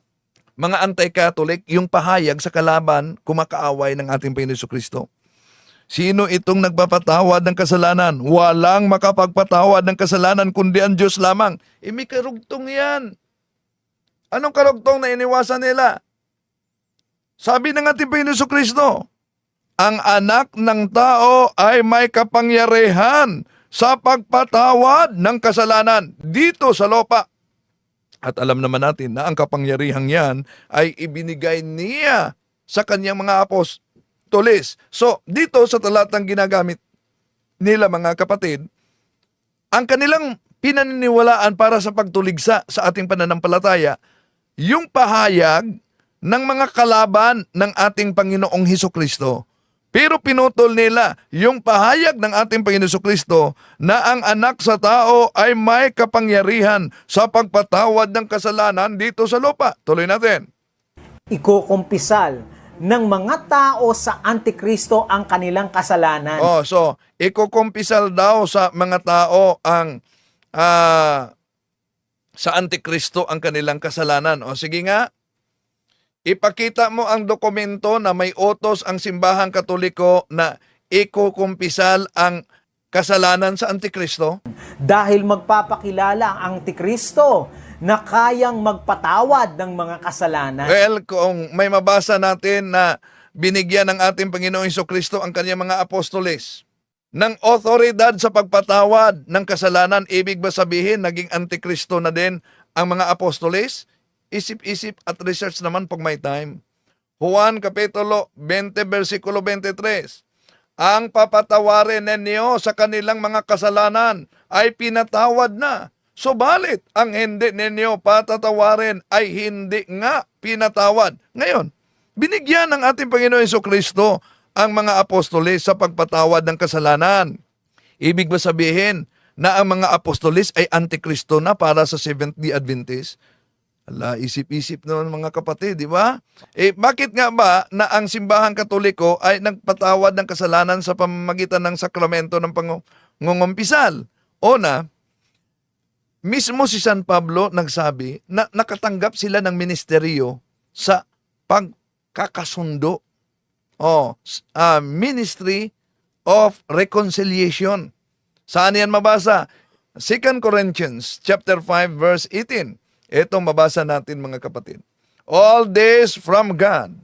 anti-Catholic, yung pahayag sa kalaban, kumakaaway ng ating Panginoon Kristo. Sino itong nagpapatawad ng kasalanan? Walang makapagpatawad ng kasalanan kundi ang Diyos lamang. May karugtong yan. Anong karugtong na iniwasan nila? Sabi ng ating Panginoon Jesucristo, ang anak ng tao ay may kapangyarihan sa pagpatawad ng kasalanan dito sa lupa. At alam naman natin na ang kapangyarihang yan ay ibinigay niya sa kanyang mga apostoles. So, dito sa talatang ginagamit nila mga kapatid, ang kanilang pinaniniwalaan para sa pagtuligsa sa ating pananampalataya, yung pahayag ng mga kalaban ng ating Panginoong Hesukristo. Pero pinutol nila yung pahayag ng ating Panginoong Hesukristo na ang anak sa tao ay may kapangyarihan sa pagpatawad ng kasalanan dito sa lupa. Tuloy natin. Ikukumpisal ng mga tao sa Antikristo ang kanilang kasalanan. So, ikukumpisal daw sa mga tao ang sa Antikristo ang kanilang kasalanan. Sige nga, ipakita mo ang dokumento na may utos ang simbahang Katoliko na ikukumpisal ang kasalanan sa Antikristo. Dahil magpapakilala ang Antikristo na kayang magpatawad ng mga kasalanan. Well, kung may mabasa natin na binigyan ng ating Panginoong Hesukristo ang kanyang mga apostoles ng otoridad sa pagpatawad ng kasalanan, ibig ba sabihin naging Antikristo na din ang mga apostoles? Isip-isip at research naman pag may time. Juan Kapitulo 20, versikulo 23. Ang papatawarin ninyo sa kanilang mga kasalanan ay pinatawad na. Subalit, ang hindi ninyo patatawarin ay hindi nga pinatawad. Ngayon, binigyan ng ating Panginoon Hesukristo ang mga apostoles sa pagpatawad ng kasalanan. Ibig ba sabihin na ang mga apostoles ay Antikristo na para sa Seventh-day Adventist? Ala, isip-isip naman mga kapatid, di ba? Bakit nga ba na ang simbahang Katoliko ay nagpatawad ng kasalanan sa pamamagitan ng sakramento ng pangungumpisal? Una, mismo si San Pablo nagsabi na nakatanggap sila ng ministeryo sa pagkakasundo. Ministry of Reconciliation. Saan yan mabasa? 2 Corinthians chapter 5 verse 18. Itong mabasa natin mga kapatid. All this from God,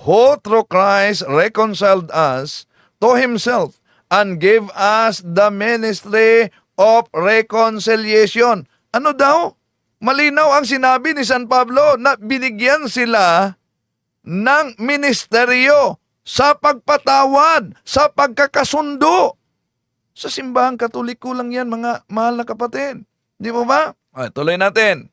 who through Christ reconciled us to Himself and gave us the ministry of reconciliation. Ano daw? Malinaw ang sinabi ni San Pablo na binigyan sila ng ministeryo sa pagpatawad, sa pagkakasundo. Sa simbahang Katoliko lang yan mga mahal na kapatid. Di mo ba? Tuloy natin.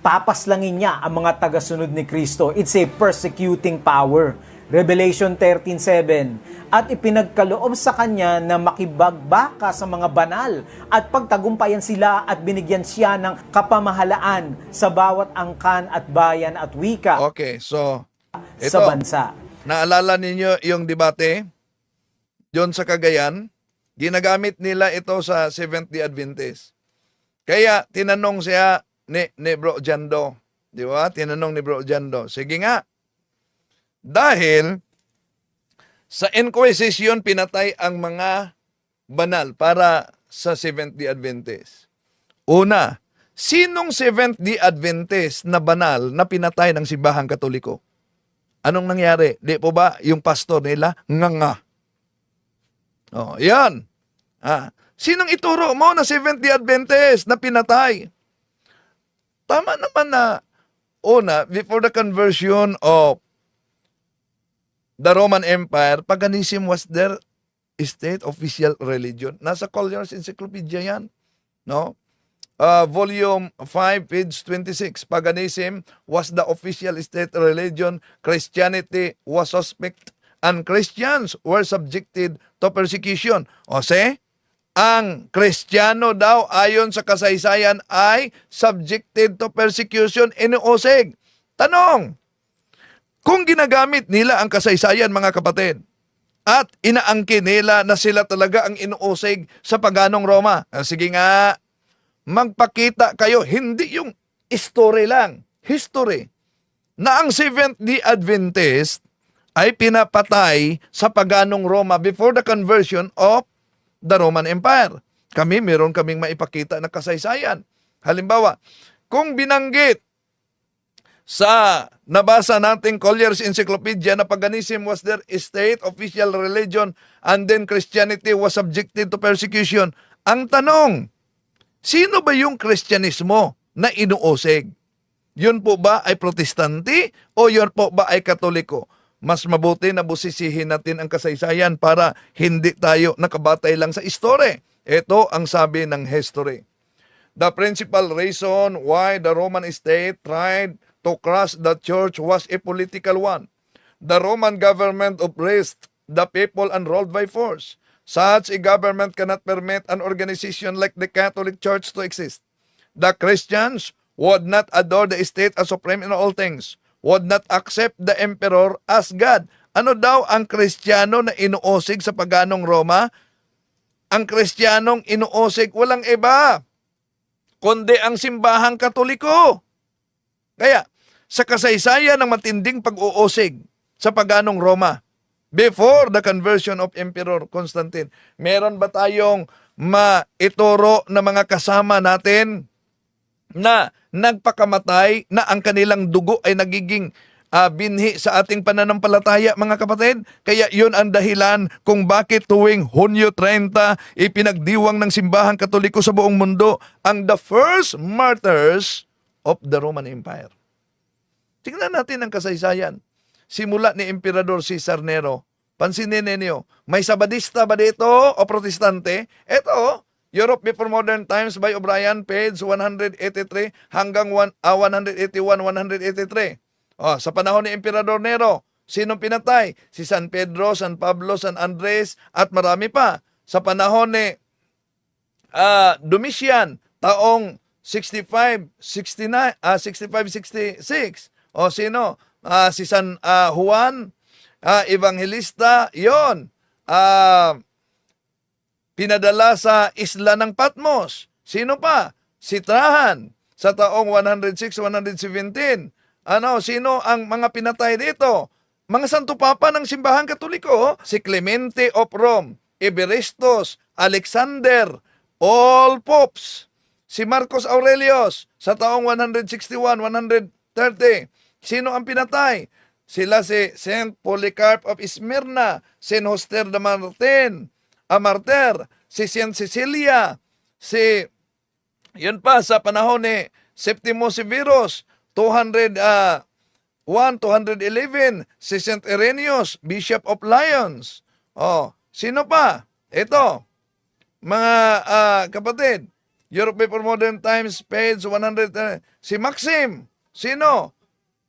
Papaslangin niya ang mga tagasunod ni Kristo. It's a persecuting power. Revelation 13:7. At ipinagkaloob sa kanya na makibagbaka sa mga banal at pagtagumpayan sila at binigyan siya ng kapamahalaan sa bawat angkan at bayan at wika. Okay, so ito, sa bansa. Naalala ninyo yung debate doon sa Cagayan? Ginagamit nila ito sa Seventh-day Adventist. Kaya tinanong siya ni Bro Jando. Di ba? Tinanong ni Bro Jando. Sige nga. Dahil sa Inquisition pinatay ang mga banal para sa Seventh-day Adventist. Una, sinong Seventh-day Adventist na banal na pinatay ng simbahang Katoliko? Anong nangyari? Di po ba yung pastor nila? Nga. Yan. Sinong ituro mo na Seventh-day Adventist na pinatay? Tama naman na una, before the conversion of the Roman Empire, paganism was their state official religion. Nasa Collier's Encyclopedia yan. No? Volume 5, page 26. Paganism was the official state religion. Christianity was suspect and Christians were subjected to persecution. Ang Kristiyano daw ayon sa kasaysayan ay subjected to persecution, inuusig. Tanong, kung ginagamit nila ang kasaysayan mga kapatid at inaangkin nila na sila talaga ang inuusig sa paganong Roma, sige nga, magpakita kayo, hindi yung story lang, history, na ang Seventh-day Adventist ay pinapatay sa paganong Roma before the conversion of the Roman Empire. Meron kaming maipakita na kasaysayan. Halimbawa, kung binanggit sa nabasa nating Collier's Encyclopedia na paganism was their state official religion and then Christianity was subjected to persecution. Ang tanong, sino ba yung Kristyanismo na inuusig? Yun po ba ay Protestante o yun po ba ay Katoliko? Mas mabuti na busisihin natin ang kasaysayan para hindi tayo nakabatay lang sa history. Ito ang sabi ng history. The principal reason why the Roman state tried to crush the church was a political one. The Roman government oppressed the people and ruled by force. Such a government cannot permit an organization like the Catholic Church to exist. The Christians would not adore the state as supreme in all things, would not accept the emperor as God. Ano daw ang Kristiyano na inuusig sa paganong Roma? Ang Kristiyanong inuusig walang iba, kundi ang simbahang Katoliko. Kaya, sa kasaysayan ng matinding pag-uusig sa paganong Roma, before the conversion of Emperor Constantine, meron ba tayong maituro na mga kasama natin na nagpakamatay na ang kanilang dugo ay nagiging binhi sa ating pananampalataya, mga kapatid? Kaya yun ang dahilan kung bakit tuwing Hunyo 30 ipinagdiwang ng simbahang Katoliko sa buong mundo ang the first martyrs of the Roman Empire. Tingnan natin ang kasaysayan. Simula ni Emperador Cesar Nero. Pansinin ninyo, may Sabadista ba dito o Protestante? Ito, Europe Before Modern Times by O'Brien, page 183 hanggang 181-183. Sa panahon ni Emperador Nero, sinong pinatay? Si San Pedro, San Pablo, San Andres, at marami pa. Sa panahon ni Domitian, taong 65-66. Sino? Si San Juan, Evangelista, yon. Pinadala sa isla ng Patmos. Sino pa? Si Trajan, sa taong 106-117. Sino ang mga pinatay dito? Mga Santo Papa ng Simbahang Katoliko. Si Clemente of Rome, Eberestos, Alexander, all popes. Si Marcos Aurelius sa taong 161-130. Sino ang pinatay? Sila si Saint Polycarp of Smyrna, Saint Hoster de Martir, si Saint Cecilia, yun pa sa panahon ni Septimo Severus, 211, si Saint Irenaeus, Bishop of Lyons. Sino pa? Ito, mga kapatid, Europe Before Modern Times, page 100, si Maxim. Sino?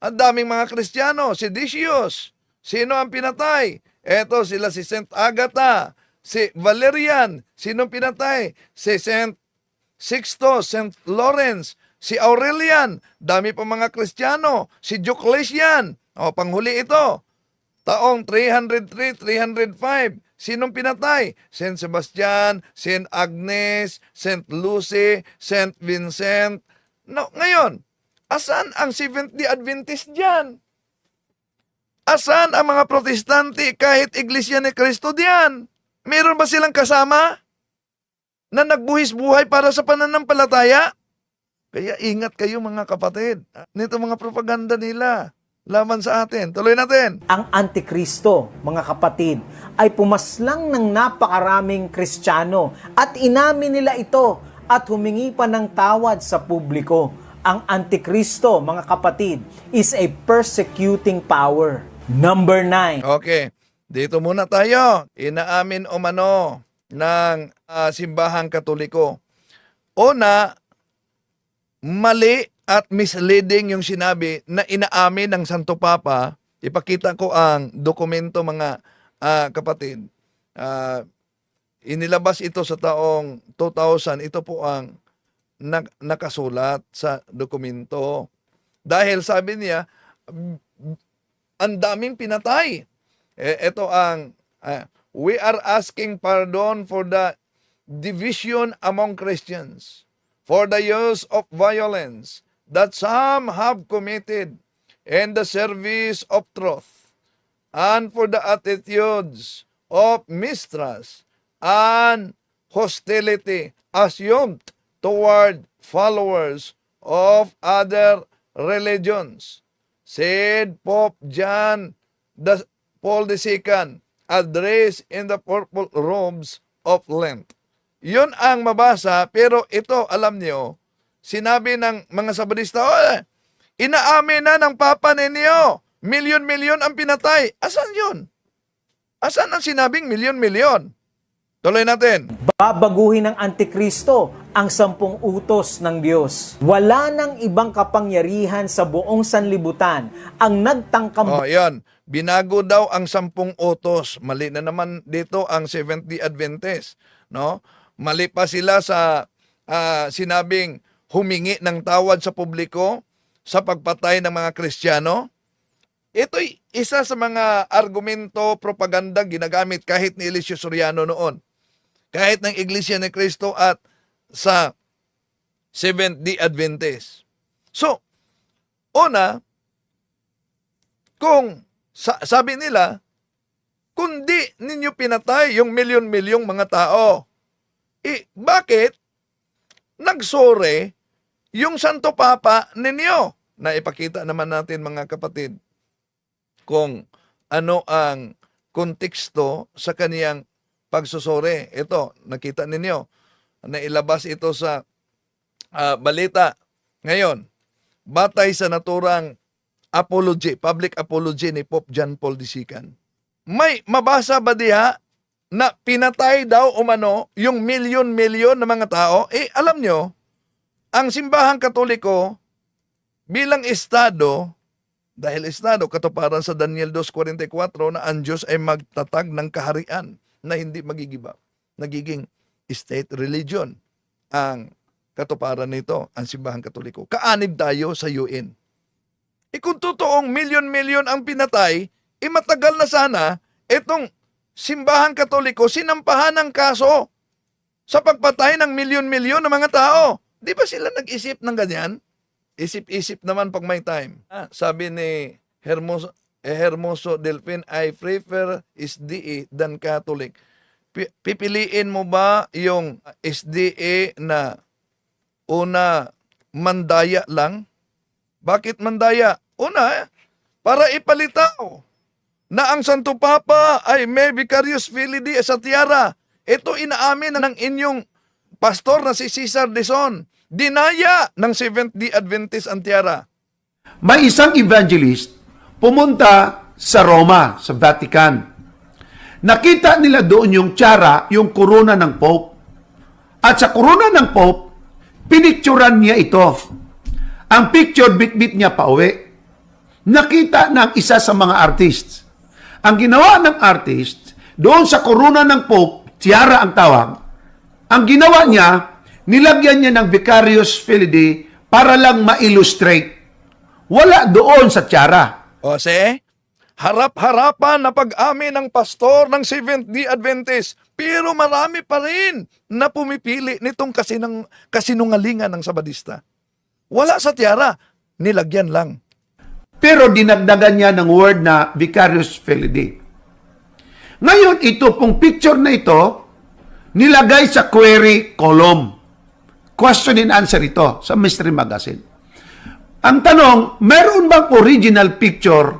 Ang daming mga Kristiyano, si Decius. Sino ang pinatay? Ito, sila si Saint Agatha, si Valerian. Sino pinatay? Si Saint Sixto, Saint Lawrence, si Aurelian, dami pa mga Kristiyano, si Diocletian, panghuli ito, taong 303-305, sinong pinatay? Saint Sebastian, Saint Agnes, Saint Lucy, Saint Vincent. Ngayon, asan ang Seventh-day Adventist dyan? Asan ang mga Protestante kahit Iglesia ni Cristo diyan? Meron ba silang kasama na nagbuhis-buhay para sa pananampalataya? Kaya ingat kayo mga kapatid. Nito mga propaganda nila laban sa atin. Tuloy natin. Ang Antikristo, mga kapatid, ay pumaslang ng napakaraming Kristiyano at inamin nila ito at humingi pa ng tawad sa publiko. Ang Antikristo, mga kapatid, is a persecuting power. Number 9. Okay, dito muna tayo. Inaamin o mano ng simbahang Katoliko. Una, mali at misleading yung sinabi na inaamin ng Santo Papa. Ipakita ko ang dokumento, mga kapatid. Inilabas ito sa taong 2000. Ito po ang nakasulat sa dokumento. Dahil sabi niya, ang daming pinatay. Ito ang, we are asking pardon for the division among Christians, for the use of violence that some have committed in the service of truth. and for the attitudes of mistrust and hostility assumed toward followers of other religions, said Pope John Paul II, address in the purple robes of Lent. Yun ang mabasa, pero ito, alam niyo, sinabi ng mga Sabadista, inaamin na ng Papa ninyo, milyon-milyon ang pinatay. Asan yun? Asan ang sinabing milyon-milyon? Tuloy natin. Babaguhin ng Antikristo ang 10 utos ng Diyos. Wala nang ibang kapangyarihan sa buong sanlibutan ang nagtangkang Yan. Binago daw ang 10 utos. Mali na naman dito ang Seventh-day Adventist. No? Mali pa sila sa sinabing humingi ng tawad sa publiko sa pagpatay ng mga Kristiyano. Ito'y isa sa mga argumento, propaganda ginagamit kahit ni Eliseo Soriano noon. Kahit ng Iglesia ni Cristo at sa Seventh-day Adventist. So, una, kung sabi nila, kundi ninyo pinatay yung milyon-milyong mga tao, bakit nagsore yung Santo Papa ninyo? Na ipakita naman natin mga kapatid kung ano ang konteksto sa kaniyang pagsusore. Ito, nakita ninyo, nailabas ito sa balita. Ngayon, batay sa naturang apology, public apology ni Pope John Paul II, may mabasa ba diha na pinatay daw umano yung milyon-milyon na mga tao? Alam nyo, ang simbahang Katoliko bilang Estado, dahil Estado, katuparan sa Daniel 2:44 na ang Diyos ay magtatag ng kaharian na hindi magigiba. Nagiging state religion ang katuparan nito, ang simbahang Katoliko. Kaanib tayo sa UN. Kung totoong milyon-milyon ang pinatay, matagal na sana itong simbahang Katoliko sinampahan ng kaso sa pagpatay ng milyon-milyon ng mga tao. Di ba sila nag-isip ng ganyan? Isip-isip naman pag may time. Sabi ni Hermoso Delphin, I prefer SDA than Catholic. Pipiliin mo ba yung SDA na una, mandaya lang? Bakit mandaya? Una, para ipalitaw na ang Santo Papa ay may vicarious filii sa tiara. Ito inaamin ng inyong pastor na si Cesar Dizon. Dinaya ng Seventh-day Adventist ang tiara. May isang evangelist pumunta sa Roma, sa Vatican. Nakita nila doon yung tiara, yung korona ng Pope. At sa korona ng Pope, pinicturan niya ito. Ang picture, bit-bit niya pa uwi. Nakita ng isa sa mga artists. Ang ginawa ng artist, doon sa korona ng Pope, tiara ang tawag, ang ginawa niya, nilagyan niya ng vicarious filii para lang ma-illustrate. Wala doon sa tiara. O harap-harapan na pag-amin ng pastor ng Seventh-day Adventist. Pero marami pa rin na pumipili nitong kasinungalingan ng Sabadista. Wala sa tiara, nilagyan lang. Pero dinagdagan niya ng word na vicarious filii. Ngayon, ito pong picture na ito, nilagay sa query column. Question and answer ito sa Mystery Magazine. Ang tanong, meron bang original picture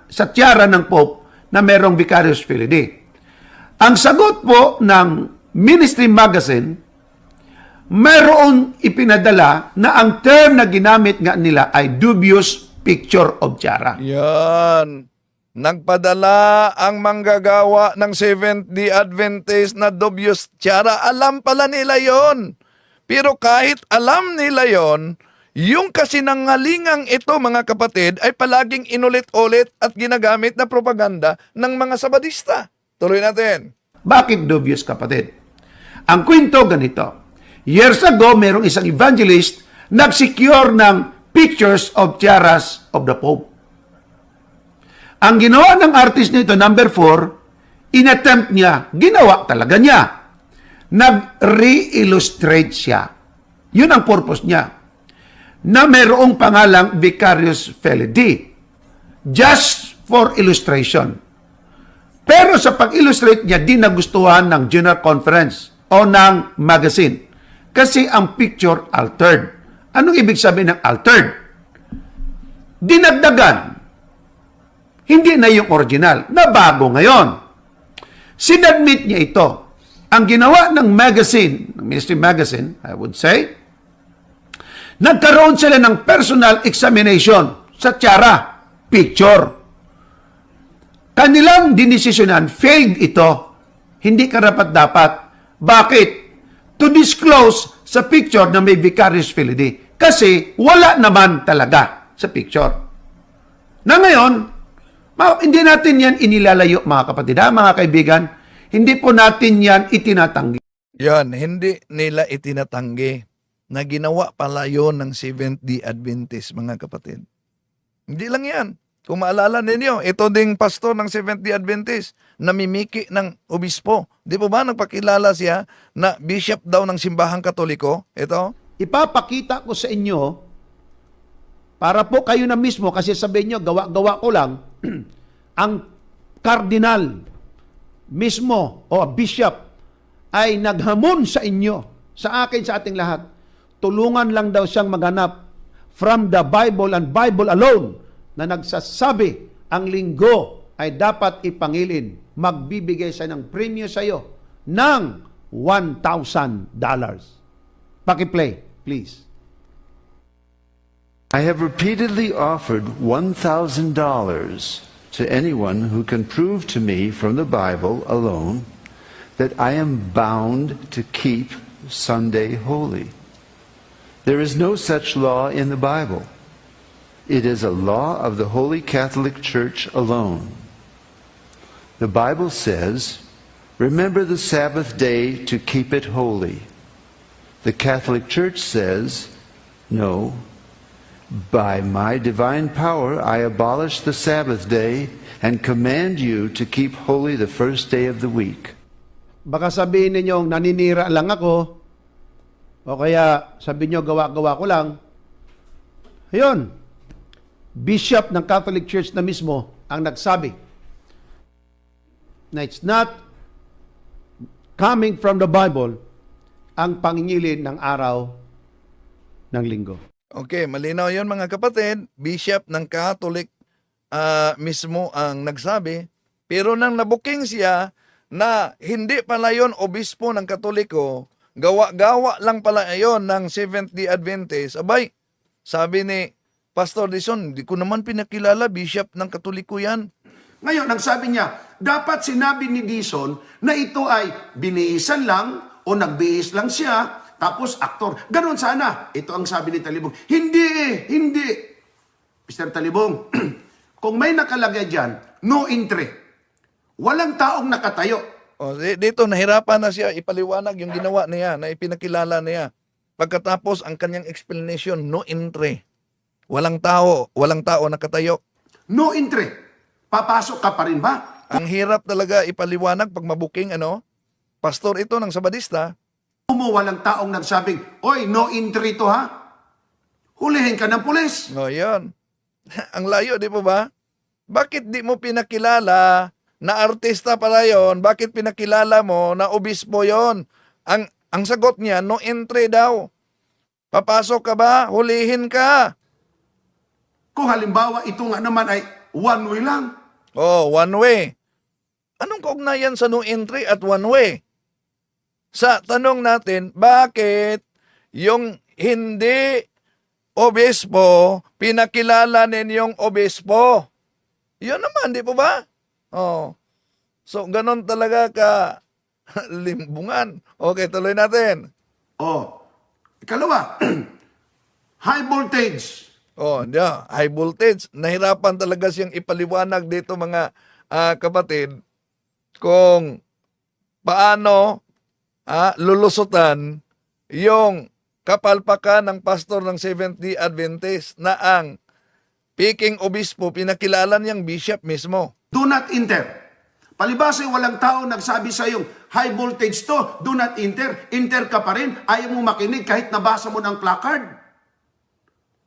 sa tiara ng Pope na merong vicarious filii? Ang sagot po ng Ministry Magazine, meron ipinadala na ang term na ginamit nga nila ay dubious picture of tiara. Yan. Nagpadala ang manggagawa ng Seventh-day Adventist na dubious tiara. Alam pala nila yon. Pero kahit alam nila yon, yung kasinungalingang ito mga kapatid ay palaging inulit-ulit at ginagamit na propaganda ng mga Sabadista. Tuloy natin. Bakit dubious, kapatid? Ang kwento ganito. Years ago, merong isang evangelist nag-secure ng pictures of tiaras of the Pope. Ang ginawa ng artist nito, number 4, inattempt niya, ginawa talaga niya. Nag-re-illustrate siya. Yun ang purpose niya. Na merong pangalang vicarious filii. Just for illustration. Pero sa pag-illustrate niya, di nagustuhan ng General Conference o ng magazine. Kasi ang picture altered. Anong ibig sabihin ng altered? Dinagdagan. Hindi na yung original, na bago ngayon. Sinadmit niya ito. Ang ginawa ng magazine, ng Ministry Magazine, I would say, nagkaroon sila ng personal examination sa tiara, picture. Kanilang dinesisyonan, failed ito. Hindi karapat-dapat. Bakit? To disclose sa picture na may vicarious fidelity. Kasi wala naman talaga sa picture. Na ngayon, hindi natin yan inilalayo, mga kapatid, mga kaibigan. Hindi po natin yan itinatanggi. Yan, hindi nila itinatanggi na ginawa pala yun ng Seventh-day Adventist, mga kapatid. Hindi lang yan. Kung maalala ninyo, ito ding pastor ng Seventh-day Adventist, namimiki ng obispo. Di po ba nagpakilala siya na bishop daw ng simbahang katoliko? Ito. Ipapakita ko sa inyo, para po kayo na mismo, kasi sabihin nyo, gawa-gawa ko lang, ang kardinal mismo o bishop ay naghamon sa inyo, sa akin, sa ating lahat. Tulungan lang daw siyang maghanap from the Bible and Bible alone na nagsasabi ang linggo ay dapat ipangilin. Magbibigay siya ng premyo sa iyo ng $1,000. Paki-play, please. I have repeatedly offered $1,000 to anyone who can prove to me from the Bible alone that I am bound to keep Sunday holy. There is no such law in the Bible. It is a law of the Holy Catholic Church alone. The Bible says, "Remember the Sabbath day to keep it holy." The Catholic Church says, "No, by my divine power I abolish the Sabbath day and command you to keep holy the first day of the week." Baka sabihin ninyong naninira lang ako, o kaya sabihin nyo gawa-gawa ko lang. Ayun, bishop ng Catholic Church na mismo ang nagsabi na it's not coming from the Bible ang pangingilin ng araw ng linggo. Okay, malinaw yun mga kapatid. Bishop ng Catholic mismo ang nagsabi. Pero nang nabuking siya na hindi pala yun obispo ng Katoliko, gawa-gawa lang pala yun ng Seventh-day Adventist, abay, sabi ni Pastor Dison, hindi ko naman pinakilala, bishop ng Katoliko yan. Ngayon, ang sabi niya, dapat sinabi ni Dison na ito ay binihisan lang o nagbihis lang siya, tapos aktor. Ganon sana. Ito ang sabi ni Talibong. Hindi. Mr. Talibong, kung may nakalagay dyan, no entry. Walang taong nakatayo. O, dito, nahirapan na siya ipaliwanag yung ginawa niya, na ipinakilala niya. Pagkatapos, ang kanyang explanation, no entry. Walang tao nakatayo. No entry. Papasok ka pa rin ba? Ang hirap talaga ipaliwanag pag mabuking, pastor ito ng Sabadista. Walang taong nagsabing, oy, no entry to ha? Hulihin ka ng pulis. No, yun. Ang layo, di po ba? Bakit di mo pinakilala na artista pala yon? Bakit pinakilala mo na obispo yon? Ang sagot niya, no entry daw. Papasok ka ba? Hulihin ka. Kung halimbawa, ito nga naman ay one way lang. Oh, one way. Anong kaugnayan sa no entry at one way? Sa tanong natin, bakit yung hindi obispo, pinakilala ninyong obispo? Yun naman, di po ba? Oh. So, ganon talaga ka limbungan. Okay, tuloy natin. Oh. Ikalawa, high voltage. Oh, yeah, high voltage. Nahirapan talaga siyang ipaliwanag dito mga kapatid kung paano lulusutan yung kapalpakan ng pastor ng Seventh-day Adventist na ang piking obispo, pinakilala niyang bishop mismo. Do not enter. Palibasa walang tao nagsabi sa yung high voltage to, do not enter. Enter ka pa rin, ayaw mo makinig kahit nabasa mo ng placard.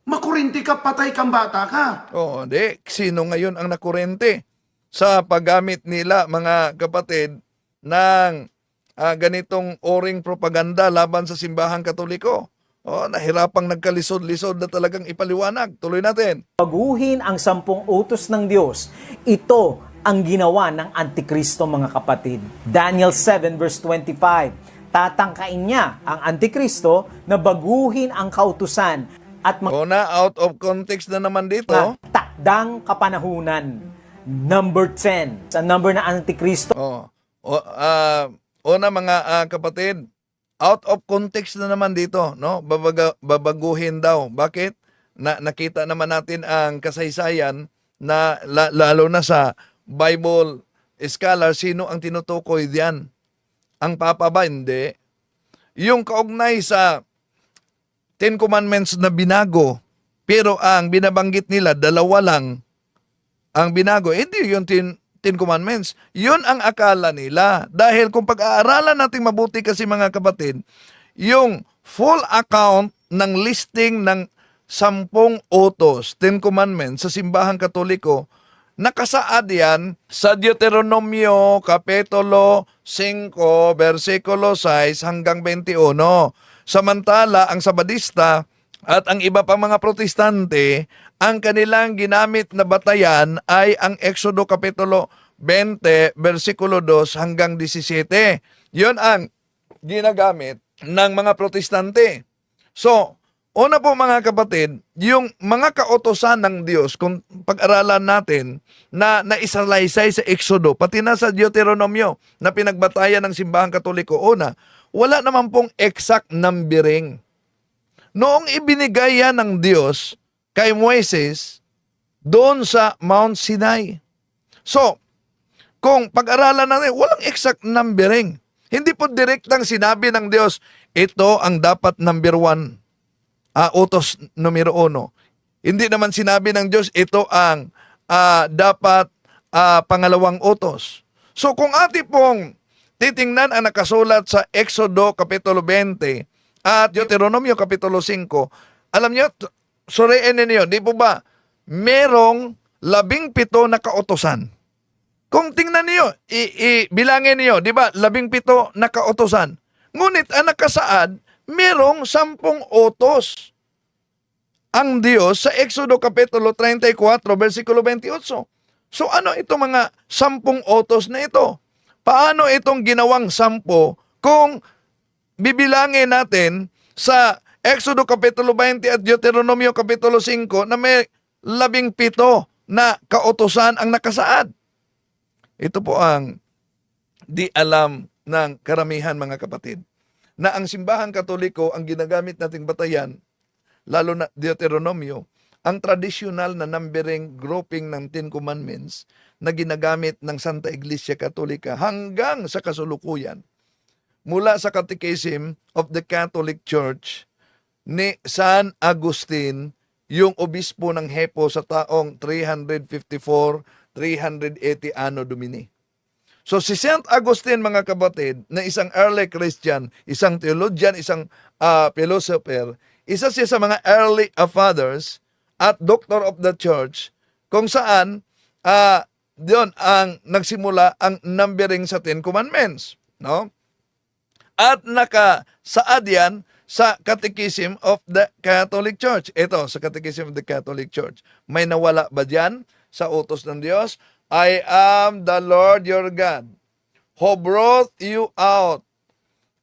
Makurinti ka, patay kang bata ka. Oo, di. Sino ngayon ang nakurente sa paggamit nila, mga kapatid, ng ganitong oring propaganda laban sa simbahang Katoliko? Nahirapang nagkalisod-lisod na talagang ipaliwanag. Tuloy natin. Baguhin ang 10 utos ng Diyos. Ito ang ginawa ng Antikristo, mga kapatid. Daniel 7 verse 25. Tatangkain niya ang Antikristo na baguhin ang kautusan at Out of context na naman dito. mga takdang kapanahunan. Number 10. Sa number na Antikristo, Mga kapatid, out of context na naman dito, no? Babaguhin daw. Bakit? Nakita naman natin ang kasaysayan na lalo na sa Bible scholar, sino ang tinutukoy diyan? Ang Papa ba? Hindi. Yung kaugnay sa Ten Commandments na binago, pero ang binabanggit nila, 2 lang ang binago. Hindi yung Ten Commandments. Yun ang akala nila. Dahil kung pag-aaralan natin mabuti kasi, mga kapatid, yung full account ng listing ng 10 utos, Ten Commandments sa simbahang Katoliko, nakasaad yan sa Deuteronomio Kapitulo 5, versikulo 6 hanggang 21. Samantala, ang Sabadista at ang iba pang mga Protestante, ang kanilang ginamit na batayan ay ang Exodo Kapitulo 20, versikulo 2 hanggang 17. Yun ang ginagamit ng mga Protestante. So, una po, mga kapatid, yung mga kautosan ng Diyos, kung pag-aralan natin na naisalaysay sa Exodo, pati na sa Deuteronomio na pinagbatayan ng simbahang Katoliko, wala naman pong exact numbering. Noong ibinigay yan ng Diyos kay Moises doon sa Mount Sinai. So, kung pag-aralan natin, walang exact numbering. Hindi po direktang sinabi ng Diyos, ito ang dapat number 1. Utos numero 1. Hindi naman sinabi ng Diyos, ito ang dapat pangalawang utos. So kung ating pong titingnan ang nakasulat sa Exodo Kapitulo 20 at Deuteronomio Kapitulo 5, alam niyo, suriin ninyo, di po ba, merong 17 na kautosan. Kung tingnan niyo, bilangin niyo, di ba, 17 na kautosan. Ngunit ang nakasaad, merong 10 utos ang Diyos sa Exodo Kapitulo 34, versikulo 28. So ano itong mga 10 utos na ito? Paano itong ginawang 10 kung bibilangin natin sa Exodo Kapitulo 20 at Deuteronomio Kapitulo 5 na may 17 na kautosan ang nakasaad? Ito po ang di alam ng karamihan, mga kapatid, na ang simbahang Katoliko, ang ginagamit nating batayan, lalo na Deuteronomio, ang traditional na numbering grouping ng Ten Commandments na ginagamit ng Santa Iglesia Katolika hanggang sa kasulukuyan. Mula sa Catechism of the Catholic Church ni San Agustin, yung obispo ng Hippo sa taong 354-380 Anno Domini. So si St. Agustin, mga kapatid, na isang early Christian, isang theologian, isang philosopher, isa siya sa mga early fathers at doctor of the church, kung saan diyon ang nagsimula ang numbering sa Ten Commandments, no? At nakasaad yan sa Catechism of the Catholic Church. Ito, sa Catechism of the Catholic Church. May nawala ba dyan sa utos ng Diyos? I am the Lord your God, who brought you out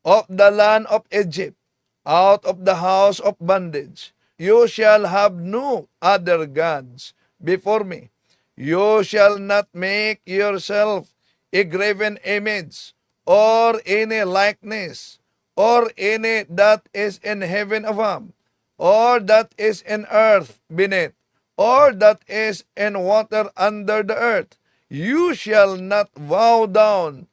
of the land of Egypt, out of the house of bondage. You shall have no other gods before me. You shall not make yourself a graven image, or any likeness, or any that is in heaven above, or that is in earth beneath, or that is in water under the earth. You shall not bow down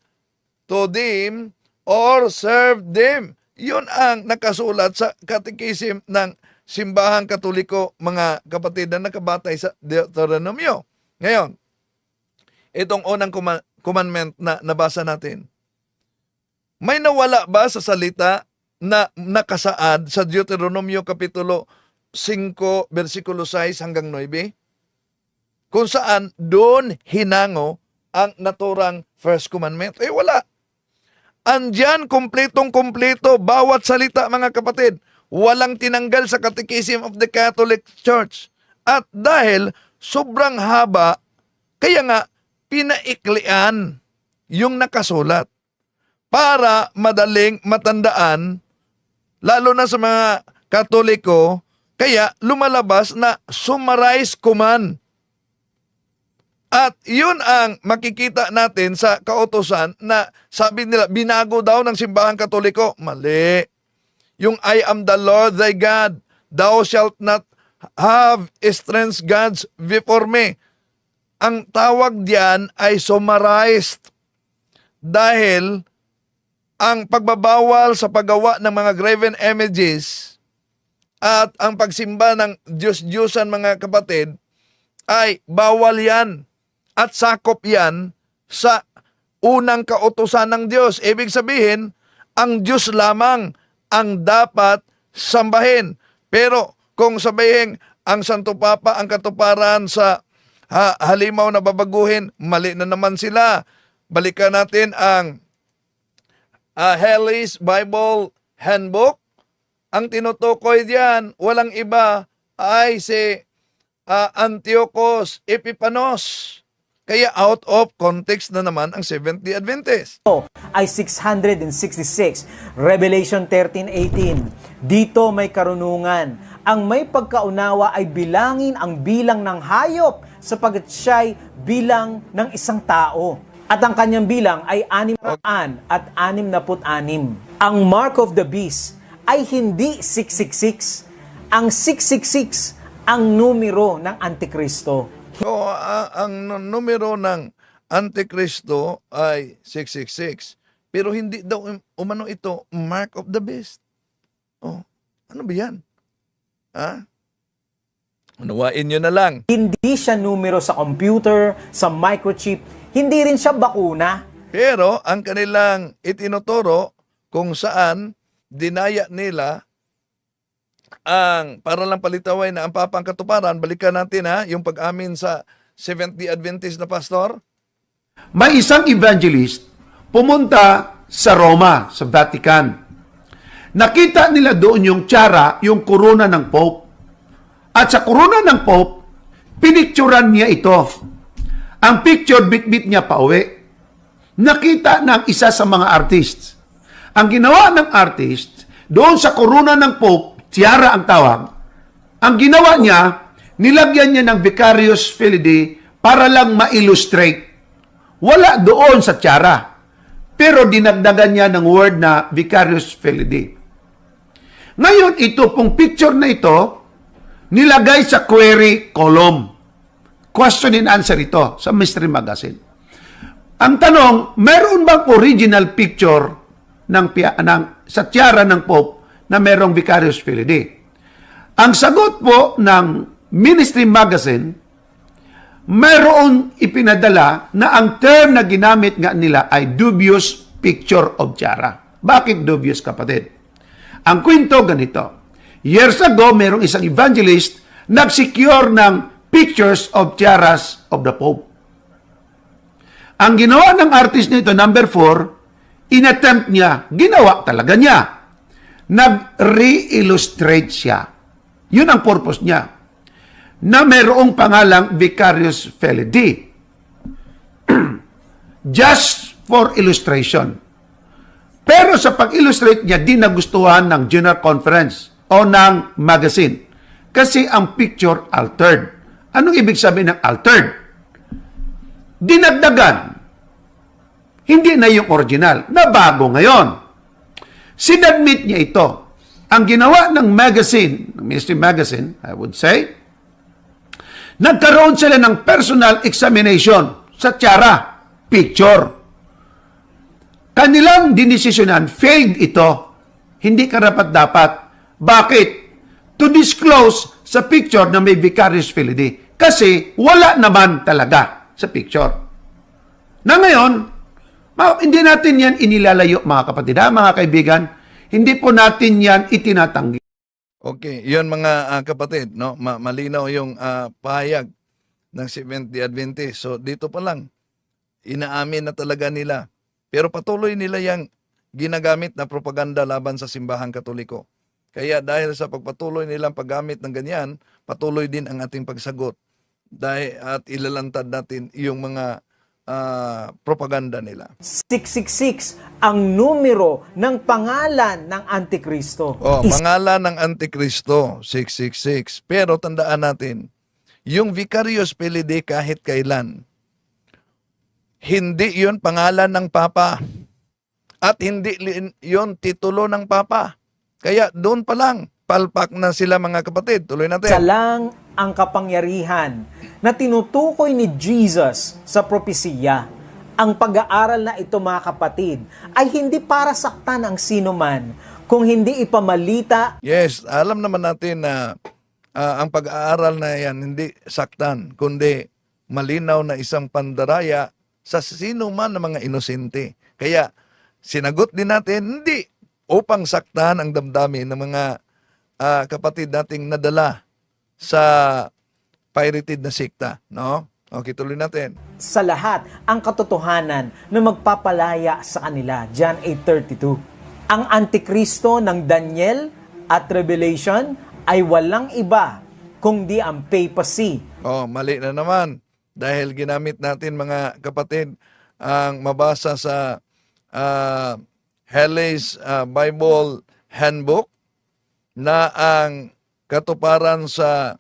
to them or serve them. Yun ang nakasulat sa Catechism ng Simbahang Katoliko, mga kapatid, na nakabatay sa Deuteronomio. Ngayon, itong unang commandment na nabasa natin, may nawala ba sa salita na nakasaad sa Deuteronomio Kapitulo 5, versikulo 6 hanggang 9, kung saan doon hinango ang naturang first commandment. Wala. Andyan, kumpletong-kumpleto, bawat salita, mga kapatid. Walang tinanggal sa Catechism of the Catholic Church. At dahil sobrang haba, kaya nga, pinaiklian yung nakasulat para madaling matandaan, lalo na sa mga Katoliko, kaya lumalabas na summarized command. At yun ang makikita natin sa kautusan na sabi nila, binago daw ng simbahan Katoliko. Mali. Yung I am the Lord thy God, thou shalt not have strange gods before me. Ang tawag diyan ay summarized. Dahil ang pagbabawal sa paggawa ng mga graven images at ang pagsimba ng Diyos-Diyosan, mga kapatid, ay bawal yan. At sakop yan sa unang kautusan ng Diyos. Ibig sabihin, ang Diyos lamang ang dapat sambahin. Pero kung sabihin, ang Santo Papa ang katuparan sa halimaw na babaguhin, mali na naman sila. Balikan natin ang Hellis Bible Handbook. Ang tinutukoy diyan, walang iba ay si Antiochus Epiphanes. Kaya out of context na naman ang Seventh-day Adventist. Ay 666. Revelation 13:18. Dito may karunungan. Ang may pagkaunawa ay bilangin ang bilang ng hayop sapagat siya'y bilang ng isang tao. At ang kanyang bilang ay 666. Ang mark of the beast ay hindi 666. Ang 666 ang numero ng Antikristo. So, ang numero ng Antikristo ay 666. Pero hindi daw umano ito mark of the beast. Ano ba yan? Unawain nyo na lang. Hindi siya numero sa computer, sa microchip, hindi rin siya bakuna. Pero ang kanilang itinuturo kung saan dinaya nila ang para lang palitaway na ang papang katuparan. Balikan natin yung pag-amin sa Seventh-day Adventist na pastor. May isang evangelist pumunta sa Roma, sa Vatican. Nakita nila doon yung tiara, yung korona ng Pope. At sa korona ng Pope, pinicturan niya ito. Ang picture, bit-bit niya pa uwi. Nakita ng isa sa mga artists. Ang ginawa ng artist, doon sa korona ng Pope, tiara ang tawag, ang ginawa niya, nilagyan niya ng Vicarius Filii para lang ma-illustrate. Wala doon sa tiara. Pero dinagdagan niya ng word na Vicarius Filii. Ngayon, ito pong picture na ito, nilagay sa query column. Question and answer ito sa Mystery Magazine. Ang tanong, meron bang original picture sa tiara ng Pope na merong Vicarius Filii? Ang sagot po ng Ministry Magazine, meron ipinadala na ang term na ginamit nga nila ay dubious picture of tiara. Bakit dubious, kapatid? Ang kwento ganito. Years ago, merong isang evangelist nag-secure ng pictures of tiaras of the Pope. Ang ginawa ng artist nito, number 4, inattempt niya, ginawa talaga niya. Nag-re-illustrate siya. Yun ang purpose niya. Na mayroong pangalang Vicarius Filii. Just for illustration. Pero sa pag-illustrate niya, di nagustuhan ng General Conference o ng magazine. Kasi ang picture altered. Anong ibig sabihin ng altered? Dinagdagan. Hindi na yung original. Nabago ngayon. Sinadmit niya ito. Ang ginawa ng magazine, ng Ministry Magazine, I would say, nagkaroon sila ng personal examination sa tiara, picture. Kanilang dinesisyonan, failed ito. Hindi karapat-dapat. Bakit? To disclose sa picture na may Vicarius Filii. Kasi wala naman talaga sa picture. Na ngayon, hindi natin yan inilalayo, mga kapatid, mga kaibigan. Hindi po natin yan itinatanggi. Okay, yun mga kapatid, no? Malinaw yung pahayag ng Seventh-day Adventist. So dito pa lang, inaamin na talaga nila. Pero patuloy nila yung ginagamit na propaganda laban sa simbahang Katoliko. Kaya dahil sa pagpatuloy nilang paggamit ng ganyan, patuloy din ang ating pagsagot. At ilalantad natin yung mga propaganda nila. 666 ang numero ng pangalan ng Antikristo. Pangalan ng Antikristo, 666. Pero tandaan natin, yung Vicarious Filii kahit kailan, hindi yun pangalan ng Papa. At hindi yun titulo ng Papa. Kaya doon pa lang, palpak na sila mga kapatid. Tuloy natin. Isa lang ang kapangyarihan na tinutukoy ni Jesus sa propesiya. Ang pag-aaral na ito mga kapatid ay hindi para saktan ang sino man kung hindi ipamalita. Yes, alam naman natin na ang pag-aaral na yan hindi saktan, kundi malinaw na isang pandaraya sa sino man ng mga inosente. Kaya sinagot din natin, hindi upang saktan ang damdamin ng mga kapatid nating nadala sa pirated na sikta, no? Okay, tuloy natin. Sa lahat ang katotohanan na magpapalaya sa kanila. John 8:32. Ang Antikristo ng Daniel at Revelation ay walang iba kundi ang papacy. Mali na naman. Dahil ginamit natin mga kapatid ang mabasa sa Hellay's Bible Handbook na ang katuparan sa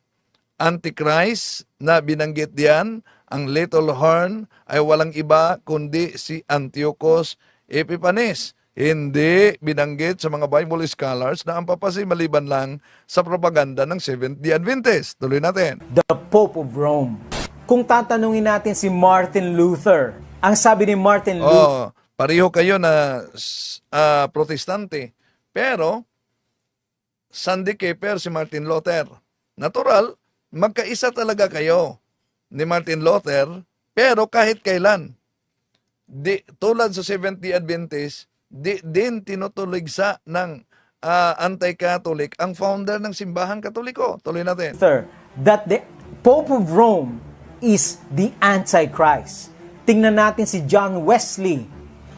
Antichrist na binanggit diyan, ang little horn ay walang iba kundi si Antiochus Epiphanes. Hindi binanggit sa mga Bible scholars na ang papasi maliban lang sa propaganda ng Seventh-day Adventist. Tuloy natin. The Pope of Rome. Kung tatanungin natin si Martin Luther, ang sabi ni Martin Luther, pareho kayo na protestante, pero Sandy-keeper si Martin Luther. Natural, magkaisa talaga kayo ni Martin Luther, pero kahit kailan, tulad sa Seventh-day Adventist, din tinutuligsa ng anti-Catholic ang founder ng simbahang Katoliko. Tuloy natin. That the Pope of Rome is the Antichrist. Tingnan natin si John Wesley.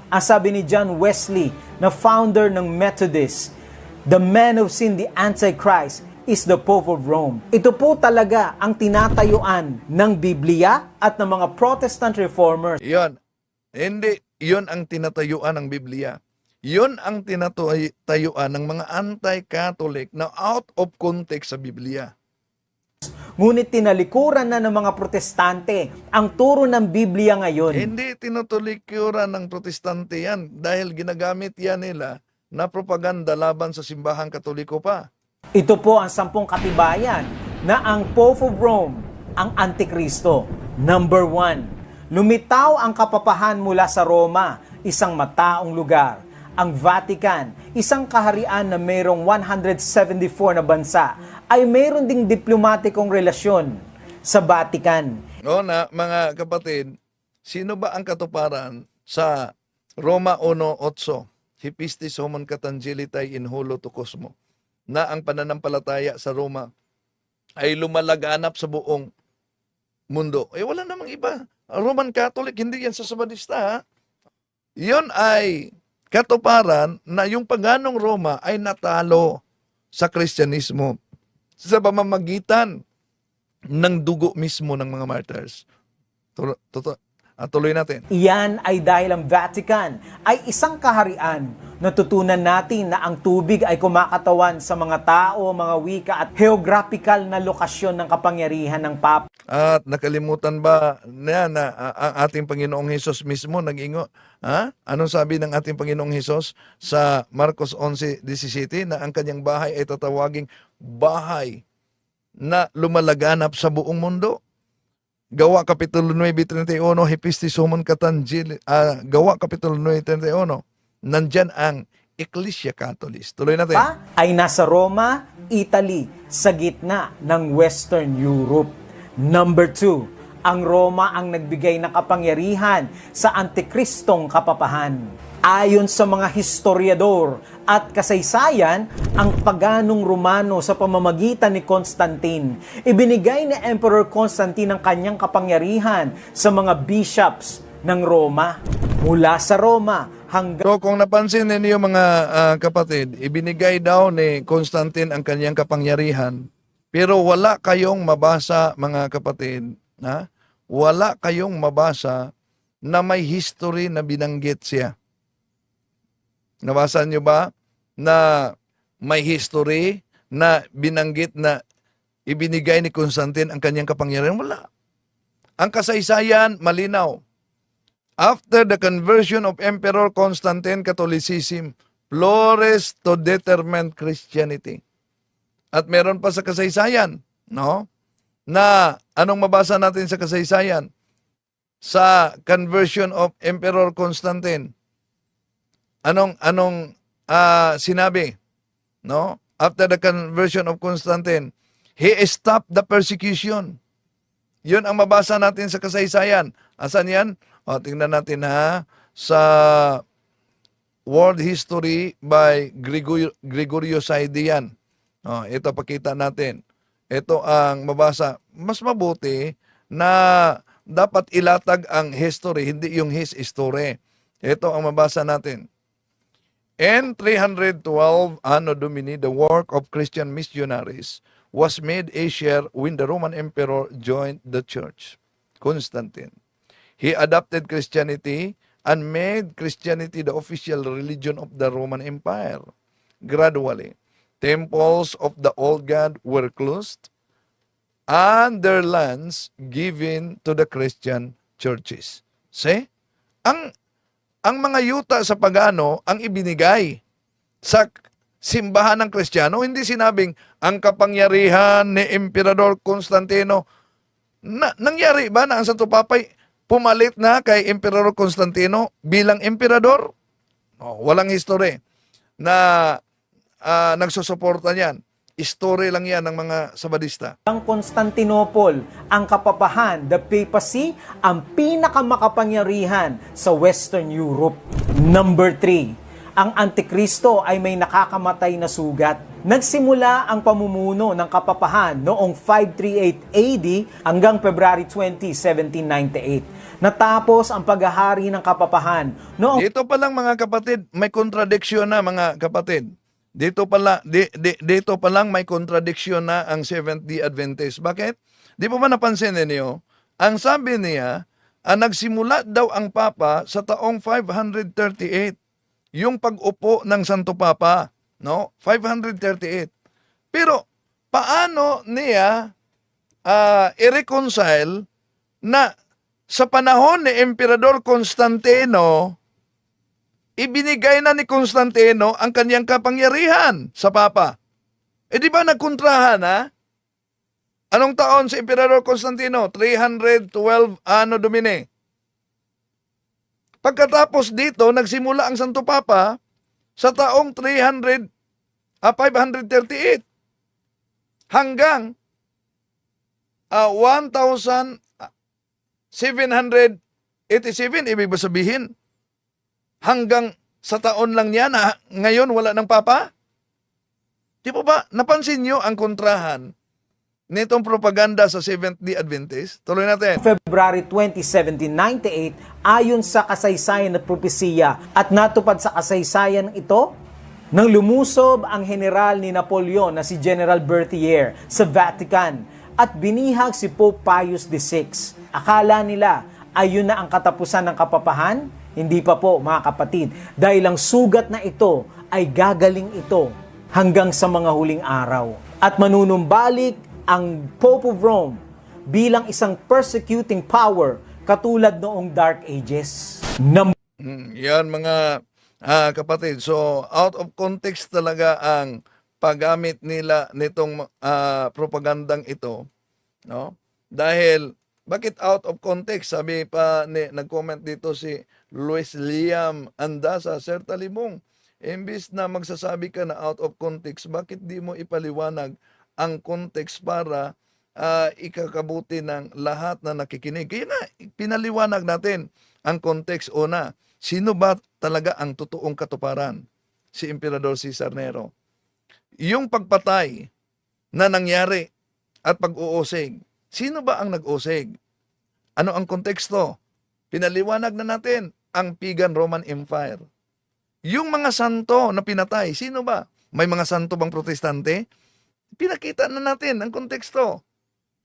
Ang sabi ni John Wesley, na founder ng Methodist, the man of sin, the Antichrist, is the Pope of Rome. Ito po talaga ang tinatayuan ng Biblia at ng mga Protestant reformers. Yon. Hindi, yon ang tinatayuan ng Biblia. Yon ang tinatayuan ng mga anti-Catholic na out of context sa Biblia. Ngunit tinalikuran na ng mga protestante ang turo ng Biblia ngayon. Hindi tinutulikuran ng protestante yan dahil ginagamit yan nila na propaganda laban sa simbahang Katoliko pa. Ito po ang 10 katibayan na ang Pope of Rome, ang Antikristo. Number 1, lumitaw ang kapapahan mula sa Roma, isang mataong lugar. Ang Vatican, isang kaharian na mayroong 174 na bansa, ay mayroon ding diplomatikong relasyon sa Vatican. Mga kapatid, sino ba ang katuparan sa Roma 1:8? Hipistis homon katangelitai in holo to cosmo, na ang pananampalataya sa Roma ay lumalaganap sa buong mundo. Wala namang iba. Roman Catholic, hindi yan sa Sabadista. Ha? Yun ay katuparan na yung paganong Roma ay natalo sa Kristyanismo sa pamamagitan ng dugo mismo ng mga martyrs. Tuloy natin. Iyan ay dahil ang Vatican ay isang kaharian. Natutunan natin na ang tubig ay kumakatawan sa mga tao, mga wika at geographical na lokasyon ng kapangyarihan ng Papa. At nakalimutan ba na ang ating Panginoong Hesus mismo nag-ingo? Anong sabi ng ating Panginoong Hesus sa Marcos 11:17 na ang kanyang bahay ay tatawaging bahay na lumalaganap sa buong mundo? Gawa Kapitulo 9:31, Hipistis homon katangeli, Gawa Kapitulo 9:31, nandyan ang Ecclesia Catholis. Tuloy natin. Ay nasa Roma, Italy, sa gitna ng Western Europe. Number 2, ang Roma ang nagbigay ng kapangyarihan sa Antikristong kapapahan. Ayon sa mga historiador at kasaysayan, ang paganong Romano sa pamamagitan ni Constantine, ibinigay ni Emperor Constantine ang kanyang kapangyarihan sa mga bishops ng Roma. Mula sa Roma hanggang So kung napansin ninyo mga kapatid, ibinigay daw ni Constantine ang kanyang kapangyarihan, pero wala kayong mabasa mga kapatid, wala kayong mabasa na may history na binanggit siya. Nabasa nyo ba na may history na binanggit na ibinigay ni Constantine ang kanyang kapangyarihan? Wala. Ang kasaysayan, malinaw. After the conversion of Emperor Constantine, Catholicism flourished to determine Christianity. At meron pa sa kasaysayan, no? Na anong mabasa natin sa kasaysayan? Sa conversion of Emperor Constantine, anong sinabi, no? After the conversion of Constantine, he stopped the persecution. Yun ang mabasa natin sa kasaysayan. Asan yan? O, tingnan natin sa World History by Gregorio Saidian. O, ito pakita natin. Ito ang mabasa. Mas mabuti na dapat ilatag ang history, hindi yung his story. Ito ang mabasa natin. In 312 Anno Domini, the work of Christian missionaries was made easier when the Roman Emperor joined the church, Constantine. He adopted Christianity and made Christianity the official religion of the Roman Empire. Gradually, temples of the old god were closed and their lands given to the Christian churches. See? Ang mga yuta sa pagano ang ibinigay sa simbahan ng Kristiyano, hindi sinabing ang kapangyarihan ni Emperador Constantino. Nangyari ba na ang Santo Papay pumalit na kay Emperador Constantino bilang emperador? Walang history na nagsusuporta niyan. Story lang yan ng mga Sabadista. ang Constantinople, ang kapapahan, the papacy, ang pinakamakapangyarihan sa Western Europe. Number 3, ang Antikristo ay may nakakamatay na sugat. Nagsimula ang pamumuno ng kapapahan noong 538 AD hanggang February 20, 1798. Natapos ang paghahari ng kapapahan noong Dito pa lang mga kapatid, may contradiction na mga kapatid. Dito pa lang may contradiction na ang Seventh-day Adventist. Bakit? Di pa ba napansin ninyo? Ang sabi niya, nagsimula daw ang Papa sa taong 538. Yung pag-upo ng Santo Papa, no? 538. Pero paano niya i-reconcile na sa panahon ni Emperador Constantino, ibinigay na ni Constantino ang kanyang kapangyarihan sa Papa? Di ba nagkontrahan, ha? Anong taon si Emperador Constantino? 312 Anno Domini. Pagkatapos dito, nagsimula ang Santo Papa sa taong 538 hanggang 1787. Ibig ba sabihin, hanggang sa taon lang yan, ngayon wala ng Papa? Di po ba, napansin nyo ang kontrahan nitong propaganda sa Seventh-day Adventist? Tuloy natin. February 20, 1798, ayon sa kasaysayan at propesiya at natupad sa kasaysayan ito, nang lumusob ang general ni Napoleon na si General Berthier sa Vatican at binihag si Pope Pius VI. Akala nila ayun na ang katapusan ng kapapahan? Hindi pa po mga kapatid, dahil ang sugat na ito ay gagaling ito hanggang sa mga huling araw. At manunumbalik ang Pope of Rome bilang isang persecuting power katulad noong Dark Ages. Yan mga kapatid. So, out of context talaga ang paggamit nila nitong propagandang ito. No? Dahil, bakit out of context? Sabi pa, nag-comment dito si Luis Liam Andasa, Sir Talibong, imbis na magsasabi ka na out of context, bakit di mo ipaliwanag ang context para ikakabuti ng lahat na nakikinig? Kaya nga, pinaliwanag natin ang context una. Sino ba talaga ang totoong katuparan? Si Emperador Cesar Nero. Yung pagpatay na nangyari at pag-uusig, sino ba ang nag-usig? Ano ang konteksto? Pinaliwanag na natin ang Pagan Roman Empire. Yung mga santo na pinatay, sino ba? May mga santo bang protestante? Pinakita na natin ang konteksto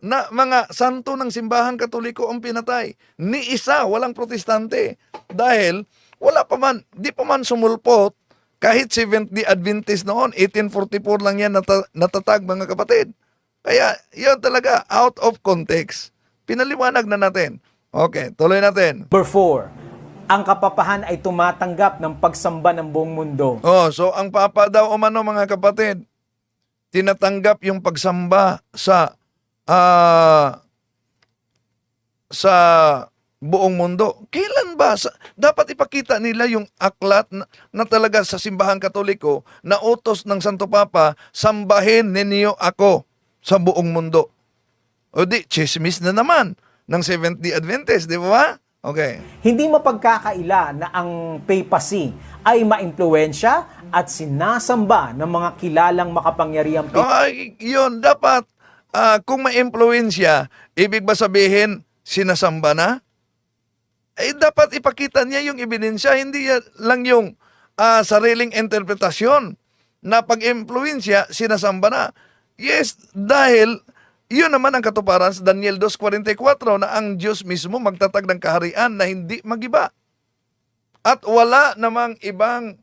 na mga santo ng simbahang katoliko ang pinatay. Ni isa, walang protestante. Dahil wala pa man, di pa man sumulpot kahit Seventh-day Adventist noon, 1844 lang yan natatag mga kapatid. Kaya yun talaga, out of context. Pinaliwanag na natin. Okay, tuloy natin. Number 4, ang kapapahan ay tumatanggap ng pagsamba ng buong mundo. Oh, so ang Papa daw umano mga kapatid, tinatanggap yung pagsamba sa buong mundo. Kailan ba? Dapat ipakita nila yung aklat na talaga sa simbahang katoliko na utos ng Santo Papa, sambahin ninyo ako sa buong mundo. O di, chismis na naman ng Seventh-day Adventist, di ba? Okay. Hindi mapagkakaila na ang papacy ay maimpluwensya at sinasamba ng mga kilalang makapangyarihang Yun, dapat kung may impluensya, ibig ba sabihin sinasamba na? Dapat ipakita niya yung ebidensya, hindi lang yung sariling interpretasyon na pag-impluensya, sinasamba na. Yes, dahil yun naman ang katuparan sa Daniel 2:44 na ang Diyos mismo magtatag ng kaharian na hindi magiba. At wala namang ibang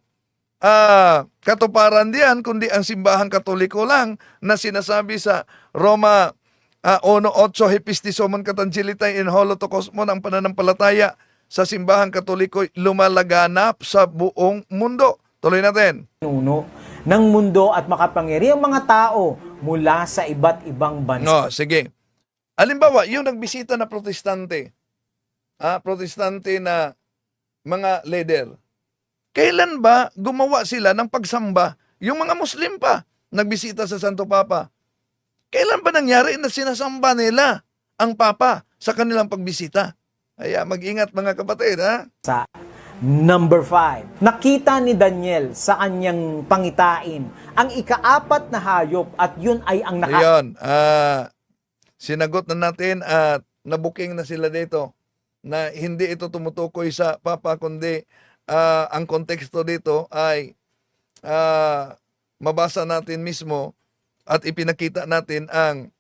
katuparan diyan kundi ang simbahang katoliko lang na sinasabi sa Roma 1:8 Hepistisomon Katangilitai in Holotokosmon ang pananampalataya sa simbahang katoliko lumalaganap sa buong mundo. Tuloy natin. pinuno ng mundo at makapangyarihang mga tao mula sa iba't ibang bansa. No, sige. Halimbawa, yung nagbisita na protestante na mga leader, kailan ba gumawa sila ng pagsamba? Yung mga Muslim pa, nagbisita sa Santo Papa. Kailan ba nangyari na sinasamba nila ang Papa sa kanilang pagbisita? Kaya mag-ingat mga kapatid, ha? Sa number 5, nakita ni Daniel sa kanyang pangitain ang ika-4 na hayop at yun ay ang Ayun, sinagot na natin at nabuking na sila dito na hindi ito tumutukoy sa Papa kundi ang konteksto dito ay mabasa natin mismo at ipinakita natin ang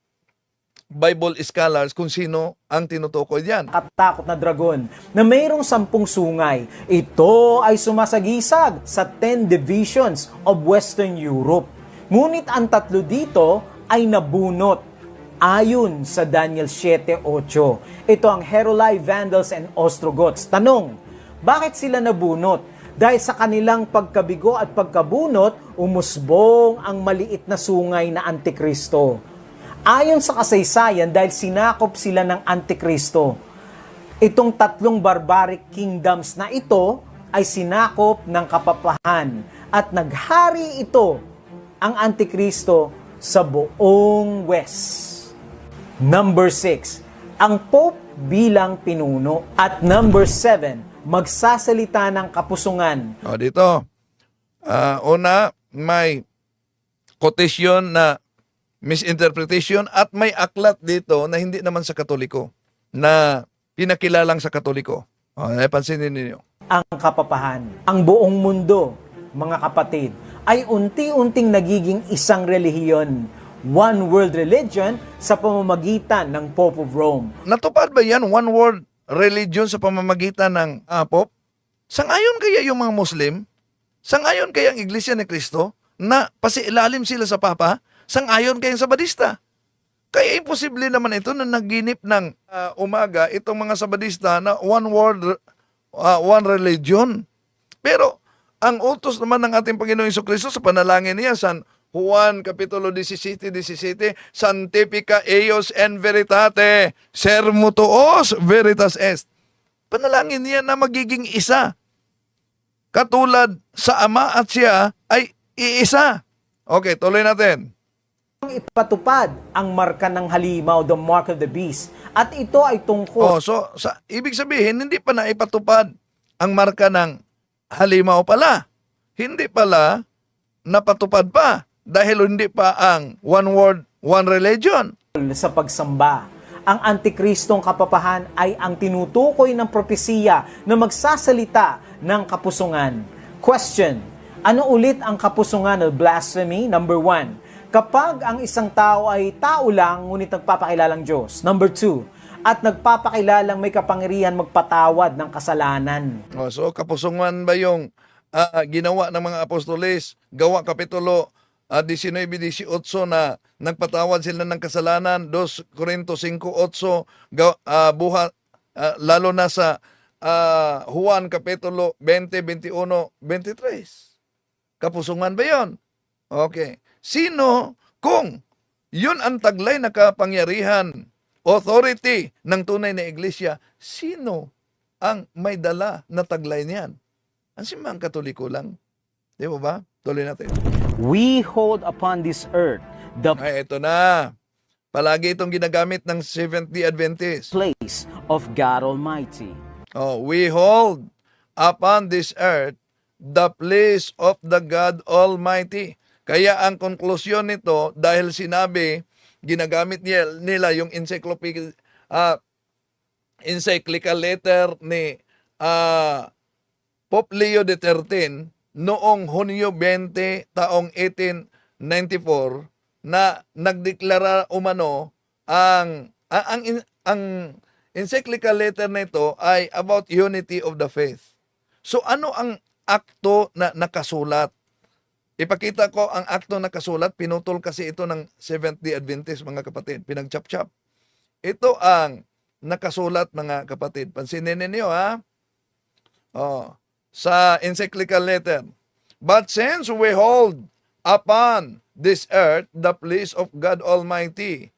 Bible scholars kung sino ang tinutukoy diyan. katakot na dragon na mayroong 10 sungay. Ito ay sumasagisag sa 10 divisions of Western Europe. Ngunit ang 3 dito ay nabunot ayon sa Daniel 7:8. Ito ang Heruli, Vandals, and Ostrogoths. Tanong, bakit sila nabunot? Dahil sa kanilang pagkabigo at pagkabunot, umusbong ang maliit na sungay na Antikristo. Ayon sa kasaysayan, dahil sinakop sila ng Antikristo, itong 3 barbaric kingdoms na ito ay sinakop ng kapapahan at naghari ito, ang Antikristo, sa buong West. Number 6, ang Pope bilang pinuno. At number 7, magsasalita ng kapusungan. O dito, una, may quotation na misinterpretation at may aklat dito na hindi naman sa Katoliko, na pinakilalang sa Katoliko. O, pansinin ninyo. Ang kapapahan, ang buong mundo, mga kapatid, ay unti-unting nagiging isang relihiyon, one world religion sa pamamagitan ng Pope of Rome. Natupad ba yan, one world religion sa pamamagitan ng Pope? Sangayon kaya yung mga Muslim? Sangayon kaya ang Iglesia ni Cristo na pasilalim sila sa Papa? Sangayon kaya ang Sabadista? Kaya imposible naman ito na naginip ng umaga itong mga Sabadista na one world, one religion. Pero ang utos naman ng ating Panginoong Jesucristo sa panalangin niya, San Juan Kapitulo 17:17, Sanctifica eius en veritate, sermo tuos veritas est. Panalangin niya na magiging isa. Katulad sa Ama at siya ay iisa. Okay, tuloy natin. Ipatupad ang marka ng halimaw, the mark of the beast. At ito ay tungkol So ibig sabihin, hindi pa na ipatupad ang marka ng halimaw pala. Hindi pala napatupad pa dahil hindi pa ang one world, one religion. Sa pagsamba, ang antikristong kapapahan ay ang tinutukoy ng propesiya na magsasalita ng kapusungan. Question: ano ulit ang kapusungan o blasphemy? Number 1, kapag ang isang tao ay tao lang ngunit nagpapakilalang Diyos. Number 2, at nagpapakilalang may kapangyarihan magpatawad ng kasalanan. So kapusungan ba yung ginawa ng mga apostoles, Gawa Kapitulo 19-18 na nagpatawad sila ng kasalanan, 2 Corinto 5:8, lalo na sa Juan Kapitulo 20-21-23. Kapusungan ba yon? Okay. Sino, kung yun ang taglay na kapangyarihan, authority ng tunay na iglesia, sino ang may dala na taglay niyan? Ang simbahang Katoliko lang. Di ba? Tuloy natin. We hold upon this earth the Ay, ito na. Palagi itong ginagamit ng Seventh-day Adventist. place of God Almighty. We hold upon this earth the place of the God Almighty. Kaya ang konklusyon nito, dahil sinabi, ginagamit nila yung encyclical letter ni Pope Leo XIII noong Hunyo 20, taong 1894 na nagdeklara umano ang encyclical letter na ito ay about unity of the faith. So ano ang akto na nakasulat? Ipakita ko ang akto na nakasulat. Pinutol kasi ito ng Seventh-day Adventist, mga kapatid. Pinagchap-chap. Ito ang nakasulat, mga kapatid. Pansinin ninyo, ha? Sa encyclical letter. But since we hold upon this earth the place of God Almighty,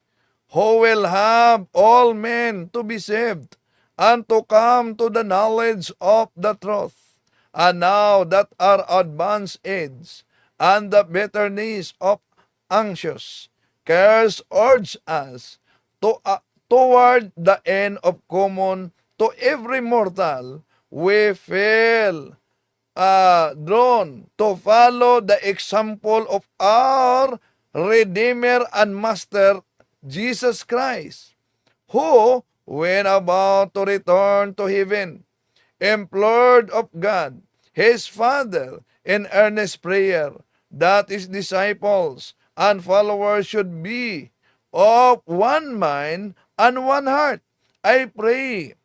who will have all men to be saved and to come to the knowledge of the truth. And now that our advanced age and the bitterness of anxious cares urge us toward the end of common to every mortal, we feel drawn to follow the example of our Redeemer and Master, Jesus Christ, who, when about to return to heaven, implored of God, his Father, in earnest prayer, that his disciples and followers should be of one mind and one heart. I pray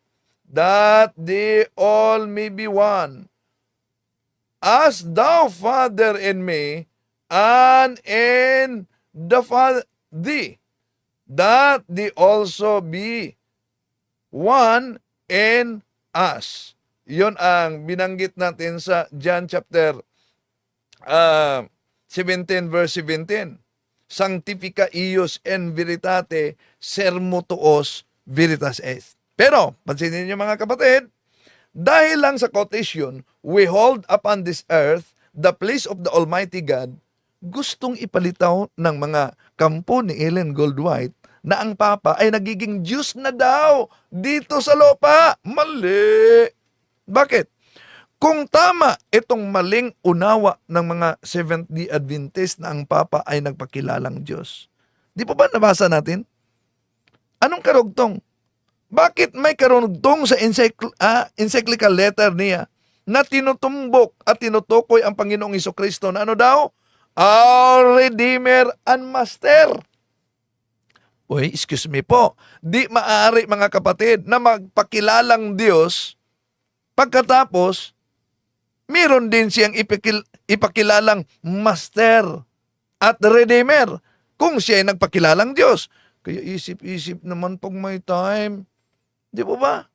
that they all may be one, as thou, Father, in me, and in the Father, thee, that they also be one in us. Yun ang binanggit natin sa John chapter 17 verse 17. Sanctifica ius in veritate, sermo tuos veritas est. Pero, pansinin niyo mga kapatid, dahil lang sa quotation, we hold upon this earth the place of the Almighty God, gustong ipalitaw ng mga kampo ni Ellen Goldwhite na ang Papa ay nagiging Diyos na daw dito sa lupa. Mali! Bakit? Kung tama itong maling unawa ng mga Seventh-day Adventist na ang Papa ay nagpakilalang Diyos, di pa ba nabasa natin? Anong karugtong? Bakit may karugtong sa encyclical letter niya na tinutumbok at tinutukoy ang Panginoong Jesucristo na ano daw? Our Redeemer and Master. Uy, excuse me po. Di maaari, mga kapatid, na magpakilalang Diyos pagkatapos meron din siyang ipakilalang Master at Redeemer kung siya ay nagpakilalang Diyos. Kaya isip-isip naman pag may time. Di po ba?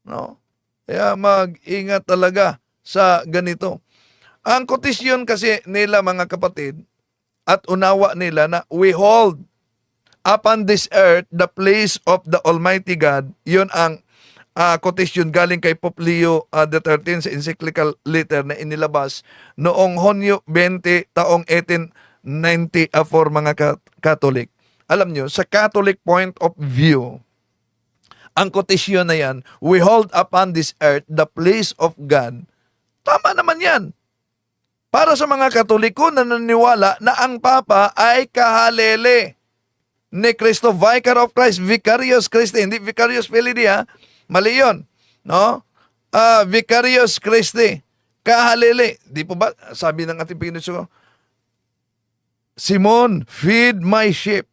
No? Kaya mag-ingat talaga sa ganito. Ang kotisyon kasi nila, mga kapatid, at unawa nila na we hold upon this earth the place of the Almighty God. Yun ang quotation galing kay Pope Leo XIII sa encyclical letter na inilabas noong Hunyo 20, taong 1894, mga Catholic. Alam nyo, sa Catholic point of view, ang kotisyon na yan, we hold upon this earth the place of God. Tama naman yan. Para sa mga Katoliko na naniniwala na ang Papa ay kahalili ni Cristo, Vicar of Christ, Vicarius Christi, hindi Vicarius Filii, ha? Mali yun, no? Vicarius Christi, kahalili. Di po ba, sabi ng ating Panginoon, Simon, feed my sheep.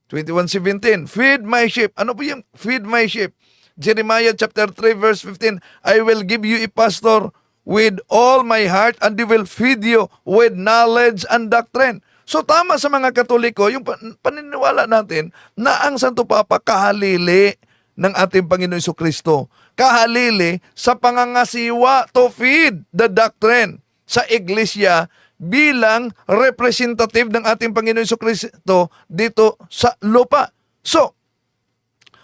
21:17, feed my sheep. Ano po yung feed my sheep? Jeremiah chapter 3 verse 15, I will give you a pastor with all my heart and they will feed you with knowledge and doctrine. So tama sa mga Katoliko yung paniniwala natin na ang Santo Papa kahalili ng ating Panginoon Jesucristo. Kahalili sa pangangasiwa to feed the doctrine sa iglesia bilang representative ng ating Panginoon Jesucristo dito sa lupa. So,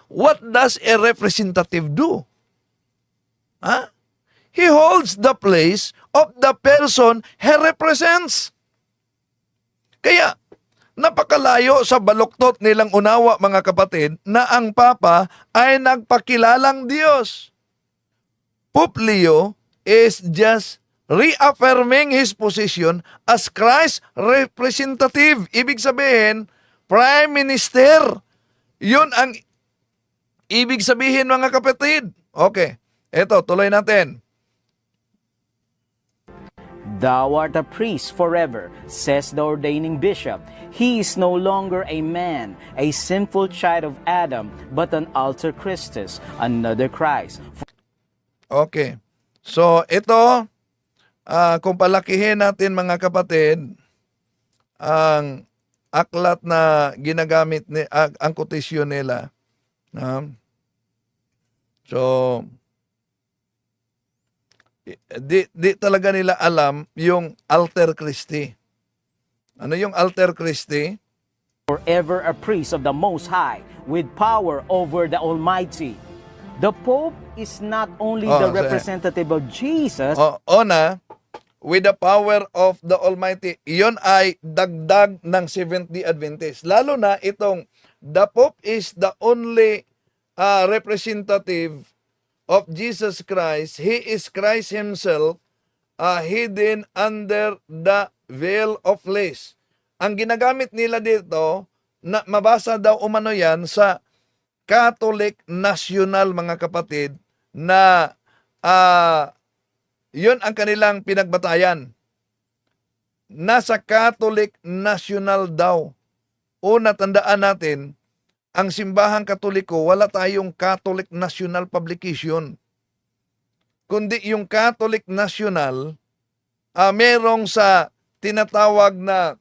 what does a representative do? Huh? He holds the place of the person he represents. Kaya, napakalayo sa baluktot nilang unawa, mga kapatid, na ang Papa ay nagpakilalang Diyos. Pope Leo is just reaffirming his position as Christ's representative. Ibig sabihin, Prime Minister. Yun ang ibig sabihin, mga kapatid. Okay, eto, tuloy natin. Thou art a priest forever, says the ordaining bishop. He is no longer a man, a sinful child of Adam, but an alter Christus, another Christ. Okay. So, ito, kung palakihin natin, mga kapatid, ang aklat na ginagamit, ang kotisyon nila. So, di talaga nila alam yung alter Christi. Ano yung alter Christi? Forever a priest of the Most High, with power over the Almighty. The Pope is not only the representative of Jesus, with the power of the Almighty. Iyon ay dagdag ng Seventh-day Adventist. Lalo na itong, the Pope is the only representative of Jesus Christ. He is Christ Himself, hidden under the veil of flesh. Ang ginagamit nila dito, na mabasa daw umano yan sa Catholic National, mga kapatid, na yun ang kanilang pinagbatayan. Nasa Catholic National daw. Una, tandaan natin, ang simbahang Katoliko, wala tayong Catholic National Publication. Kundi yung Catholic National, merong sa tinatawag na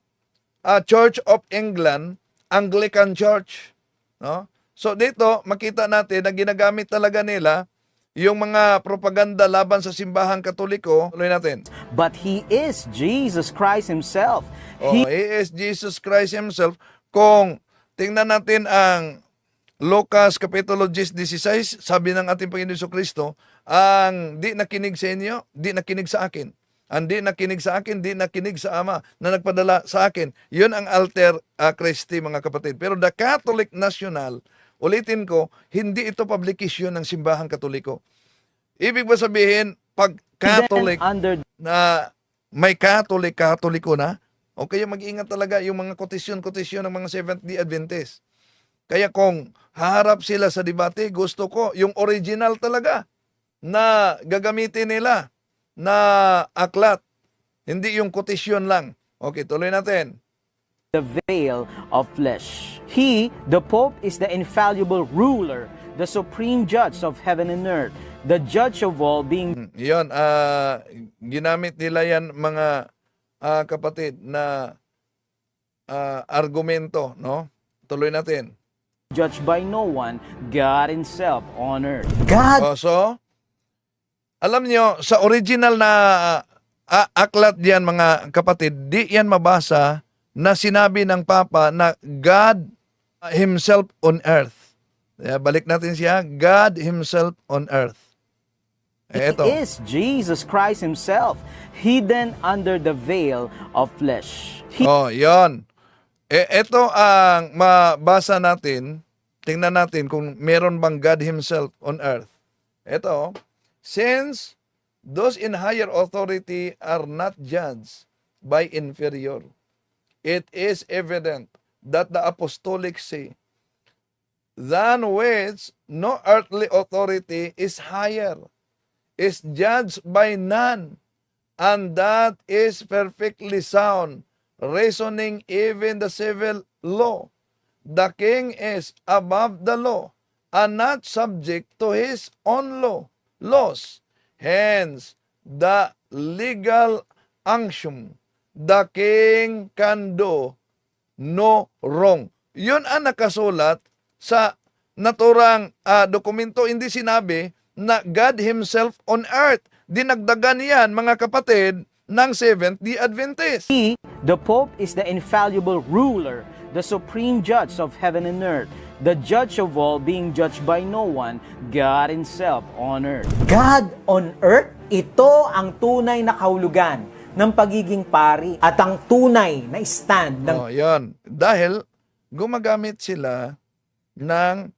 Church of England, Anglican Church. No? So dito, makita natin na ginagamit talaga nila yung mga propaganda laban sa simbahang Katoliko. Tuloy natin. but He is Jesus Christ Himself. He is Jesus Christ Himself. Kung tingnan natin ang Lucas Kapitulo 10:16, sabi ng ating Panginoon Jesucristo, ang di nakinig sa inyo, di nakinig sa akin. Ang di nakinig sa akin, di nakinig sa Ama na nagpadala sa akin. Yun ang alter Christi, mga kapatid. Pero the Catholic National, ulitin ko, hindi ito publikasyon ng simbahang Katoliko. Ibig ba sabihin, pag Catholic under na may Katoliko na, o kaya mag-ingat talaga yung mga kotisyon ng mga Seventh-day Adventist. Kaya kung haharap sila sa debate, gusto ko yung original talaga na gagamitin nila na aklat. Hindi yung kotisyon lang. Okay, tuloy natin. the veil of flesh. He, the Pope, is the infallible ruler, the supreme judge of heaven and earth, the judge of all, being Yun, ginamit nila yan, mga kapatid, na argumento, no? Tuloy natin. judged by no one, God Himself on earth. God So, alam nyo, sa original na aklat diyan, mga kapatid, di yan mabasa na sinabi ng Papa na God Himself on earth. Balik natin siya, God Himself on earth. Ito. He is Jesus Christ Himself, hidden under the veil of flesh. He Yon. Ito ang mabasa natin tingnan natin kung meron bang God Himself on earth. Ito, since those in higher authority are not judged by inferior, it is evident that the apostolic see, than which no earthly authority is higher, is judged by none, and that is perfectly sound, reasoning even the civil law. The king is above the law, and not subject to his own laws. Hence, the legal unction, the king can do no wrong. Yun ang nakasulat sa naturang dokumento. Hindi sinabi na God Himself on earth. Dinagdagan yan, mga kapatid, ng Seventh-day Adventist. He, the Pope, is the infallible ruler, the supreme judge of heaven and earth, the judge of all, being judged by no one, God Himself on earth. God on earth, ito ang tunay na kahulugan ng pagiging pari at ang tunay na stand ng Yan. Dahil gumagamit sila ng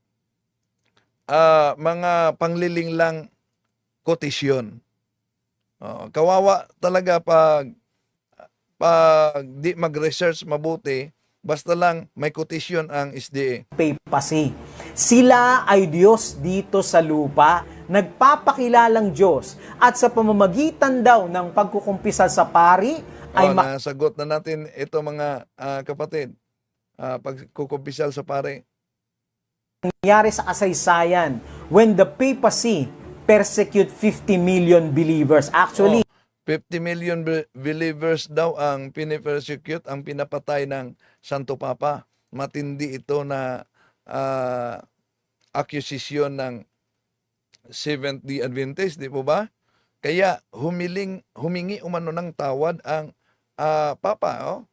mga panglilinglang kotisyon. Kawawa talaga pag di mag-research mabuti, basta lang may kotisyon ang SDA. papacy. Sila ay Diyos dito sa lupa, nagpapakilalang Diyos, at sa pamamagitan daw ng pagkukumpisal sa pari ay Nasagot na natin ito, mga kapatid. Pagkukumpisal sa pare. mangyari sa kasaysayan when the papacy persecute 50 million believers. Actually, 50 million believers daw ang pinipersecute, ang pinapatay ng Santo Papa. Matindi ito na accusation ng Seventh-day Adventist, di po ba? Kaya humingi umano ng tawad ang Papa.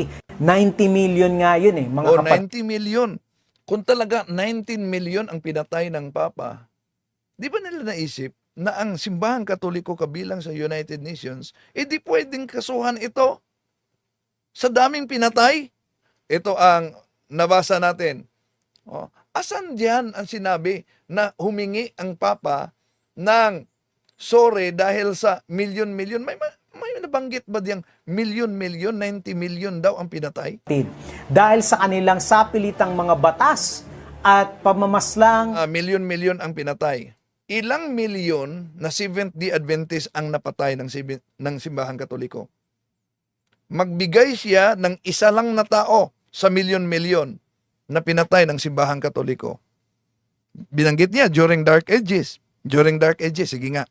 90 million nga yun mga kapatid. 90 million. Kung talaga 19 million ang pinatay ng Papa, di ba nila naisip na ang simbahang Katoliko kabilang sa United Nations, di pwedeng kasuhan ito sa daming pinatay? Ito ang nabasa natin. Asan diyan ang sinabi na humingi ang Papa ng sorry dahil sa milyon-milyon? May nabanggit ba diyang milyon-milyon, 90 million daw ang pinatay? Dahil sa kanilang sapilitang mga batas at pamamaslang Milyon-milyon ang pinatay. Ilang milyon na Seventh-day Adventist ang napatay ng simbahang Katoliko? Magbigay siya ng isa lang na tao sa milyon-milyon na pinatay ng simbahang Katoliko. Binanggit niya during Dark Ages. During Dark Ages, sige nga.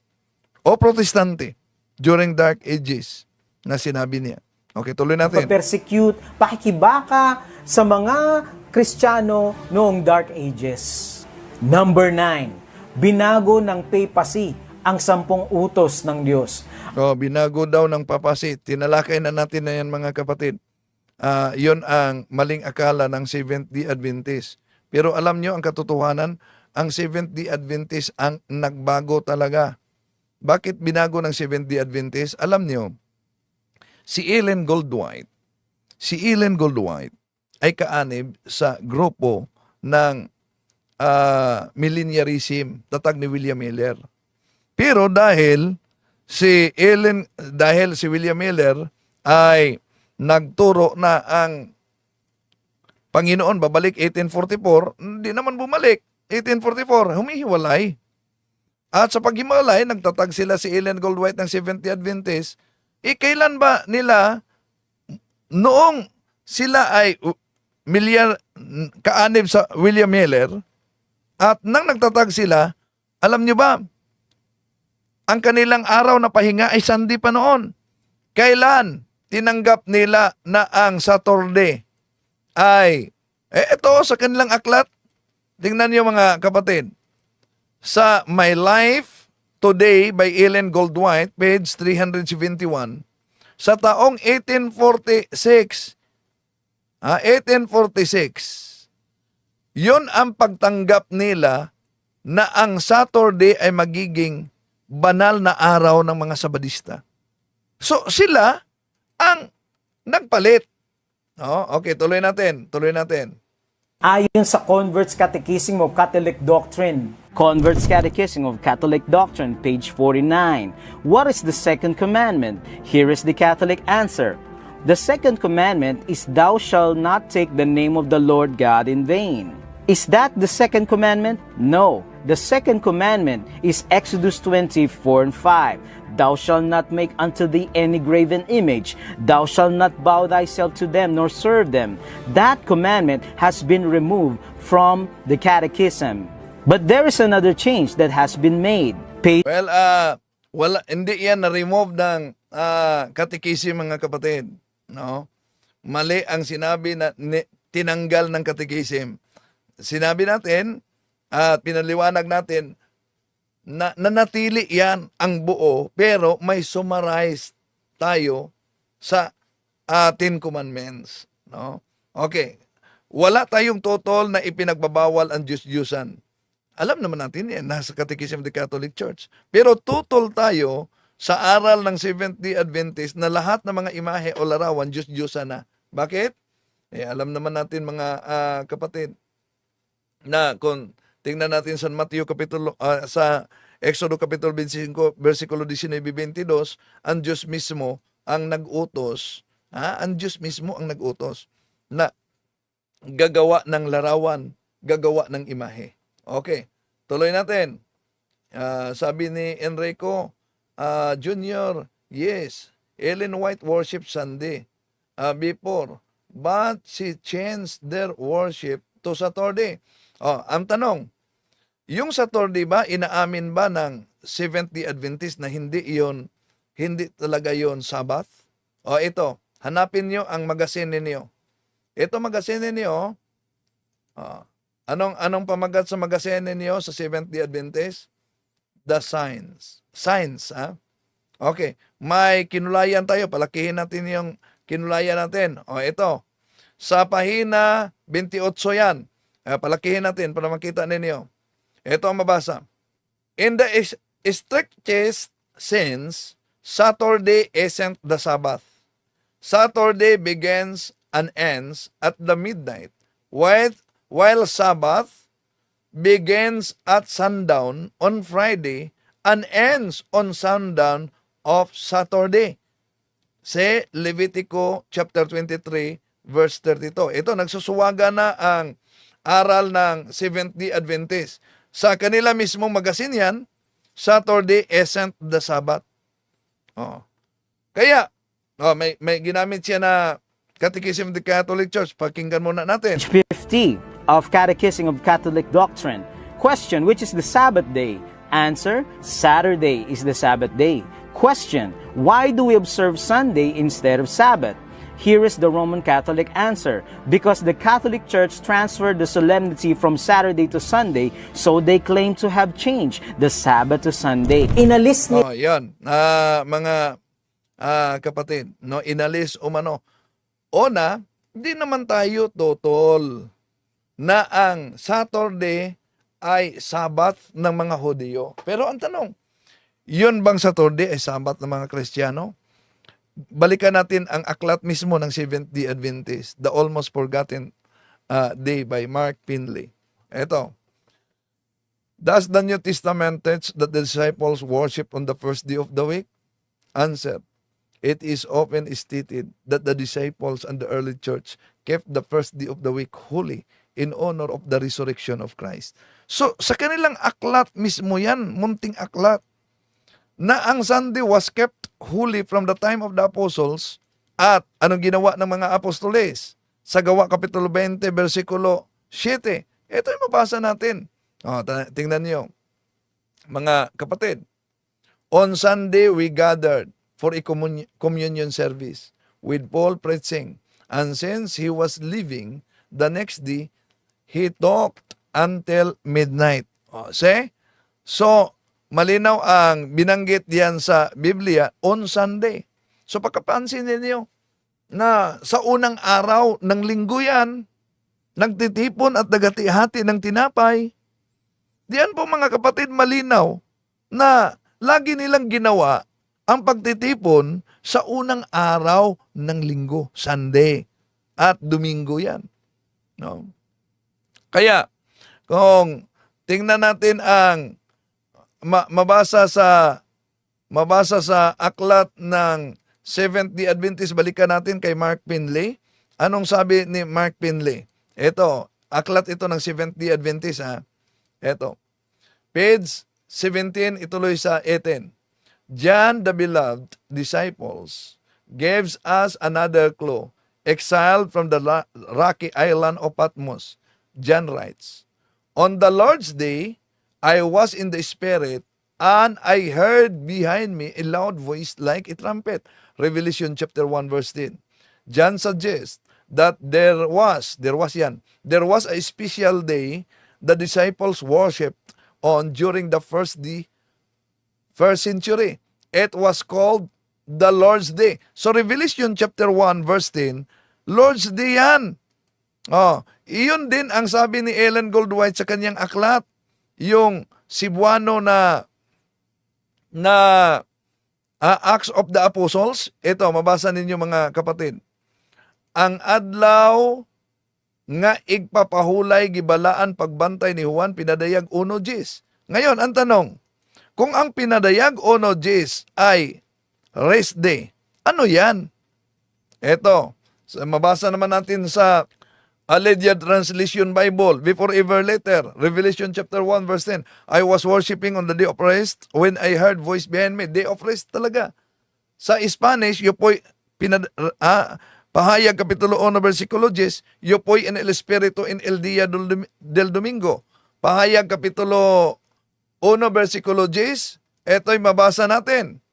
O Protestante, during Dark Ages na sinabi niya. Okay, tuloy natin. persecute, pakikibaka sa mga Kristiyano noong Dark Ages. Number 9, binago ng papacy ang 10 utos ng Diyos. Binago daw ng papasi. Tinalakay na natin na yan, mga kapatid. Yon ang maling akala ng Seventh-day Adventist. Pero alam nyo ang katotohanan, ang Seventh-day Adventist ang nagbago talaga. Bakit binago ng Seventh-day Adventist? Alam nyo, si Ellen Goldwhite ay kaanib sa grupo ng millenniarism, tatag ni William Miller. Pero dahil si William Miller ay nagturo na ang Panginoon babalik 1844, hindi naman bumalik. 1844, humihiwalay. At sa paghiwalay, nagtatag sila si Ellen Goldwhite ng Seventh-day Adventist. Kailan ba nila, noong sila ay kaanib sa William Miller, at nang nagtatag sila, alam nyo ba, ang kanilang araw na pahinga ay Sunday pa noon. Kailan tinanggap nila na ang Saturday ay, ito sa kanilang aklat, tingnan nyo mga kapatid, sa My Life Today by Ellen Goldwhite, page 371, sa taong 1846, 1846, yun ang pagtanggap nila na ang Saturday ay magiging banal na araw ng mga Sabadista. So sila ang nagpalit. Okay, tuloy natin. Ayon sa Convert's Catechism of Catholic Doctrine, Convert's Catechism of Catholic Doctrine, page 49. What is the second commandment? Here is the Catholic answer. The second commandment is, Thou shalt not take the name of the Lord God in vain. Is that the second commandment? No. The second commandment is Exodus 20:4 and 5. Thou shalt not make unto thee any graven image. Thou shalt not bow thyself to them nor serve them. That commandment has been removed from the Catechism. But there is another change that has been made. Page Well, hindi yan na-remove ng Catechism, mga kapatid. No? Mali ang sinabi na tinanggal ng Catechism. Sinabi natin at pinaliwanag natin na nanatili yan ang buo, pero may summarize tayo sa 10 commandments. No? Okay. Wala tayong total na ipinagbabawal ang Diyos-Diyusan. Alam naman natin yan, nasa Catechism of the Catholic Church. Pero tutol tayo sa aral ng Seventh-day Adventist na lahat ng mga imahe o larawan, Diyos-Diyosan na. Bakit? Alam naman natin, mga kapatid, na kung tingnan natin sa sa Exodo Kapitulo 25, versikulo 19-22, ang Diyos mismo ang nag-utos, ang Diyos mismo ang nag-utos na gagawa ng larawan, gagawa ng imahe. Okay, tuloy natin. Sabi ni Enrico Jr., yes, Ellen White worship Sunday before, but she changed their worship to Saturday. Ang tanong, yung Saturday ba, inaamin ba ng Seventh-day Adventist na hindi talaga yon Sabbath? Ito, hanapin nyo ang magazine ninyo. Ito magazine ninyo, anong pamagat sa magazine ninyo sa Seventh-day Adventist? The Signs. Signs, ha? Okay, may kinulayan tayo, palakihin natin yung kinulayan natin. Ito, sa pahina 28 yan. Palakihin natin para makita ninyo. Ito ang mabasa. In the strictest sense, Saturday isn't the Sabbath. Saturday begins and ends at the midnight, while Sabbath begins at sundown on Friday and ends on sundown of Saturday. Sa Levitico chapter 23 verse 32. Ito, nagsusuwaga na ang aral ng Seventh-day Adventist. Sa kanila mismong magazine yan, Saturday isn't the Sabbath. Kaya, may ginamit siya na Catechism of the Catholic Church. Pakinggan muna natin. 50 of Catechism of Catholic Doctrine. Question, which is the Sabbath day? Answer, Saturday is the Sabbath day. Question, why do we observe Sunday instead of Sabbath? Here is the Roman Catholic answer. Because the Catholic Church transferred the solemnity from Saturday to Sunday, so they claim to have changed the Sabbath to Sunday. inalis ni Yan. Mga kapatid, no, inalis umano. Una, di naman tayo totol na ang Saturday ay Sabbath ng mga Hudyo. Pero ang tanong, yun bang Saturday ay Sabbath ng mga Kristiyano? Balikan natin ang aklat mismo ng Seventh-day Adventist, The Almost Forgotten Day by Mark Finley. Ito. Does the New Testament teach that the disciples worship on the first day of the week? Answer. It is often stated that the disciples and the early church kept the first day of the week holy in honor of the resurrection of Christ. So, sa kanilang aklat mismo yan, munting aklat, na ang Sunday was kept holy from the time of the apostles. At anong ginawa ng mga apostoles? Sa Gawa Kapitulo 20, versikulo 7. Ito yung mabasa natin. Tingnan niyo, mga kapatid. On Sunday, we gathered for a communion service with Paul preaching. And since he was leaving, the next day, he talked until midnight. So, malinaw ang binanggit diyan sa Biblia on Sunday. So pagkapansin ninyo na sa unang araw ng linggo yan, nagtitipon at nagati-hati ng tinapay. Diyan po mga kapatid malinaw na lagi nilang ginawa ang pagtitipon sa unang araw ng linggo, Sunday. At Domingo yan. No? Kaya, kung tingnan natin ang mabasa sa aklat ng Seventh-day Adventist, balikan natin kay Mark Finley. Anong sabi ni Mark Finley? Ito, aklat ito ng Seventh-day Adventist. Ito, page 17, ituloy sa 18. John the beloved disciples gives us another clue. Exiled from the rocky island of Patmos, John writes, on the Lord's day, I was in the Spirit, and I heard behind me a loud voice like a trumpet. Revelation chapter 1 verse 10. John suggests that there was a special day the disciples worshipped on during the first century. It was called the Lord's Day. So Revelation chapter 1 verse 10, Lord's Day yan. Iyon din ang sabi ni Ellen Goldwhite sa kanyang aklat, yung Cebuano na Acts of the Apostles. Ito, mabasa ninyo mga kapatid. Ang adlaw nga igpapahulay gibalaan pagbantay ni Juan pinadayag 1:10. Ngayon, ang tanong, kung ang pinadayag 1:10 ay rest day, ano yan? Ito, mabasa naman natin sa Aletheia Translation Bible, before ever later, Revelation chapter 1 verse 10, I was worshiping on the day of rest when I heard voice behind me. Day of rest talaga. Sa Spanish, yo po'y Pahayag Kapitulo 1 versikulo 10, yo po'y en el espiritu en el día del domingo. Pahayag Kapitulo 1 versikulo 10, eto'y mabasa natin.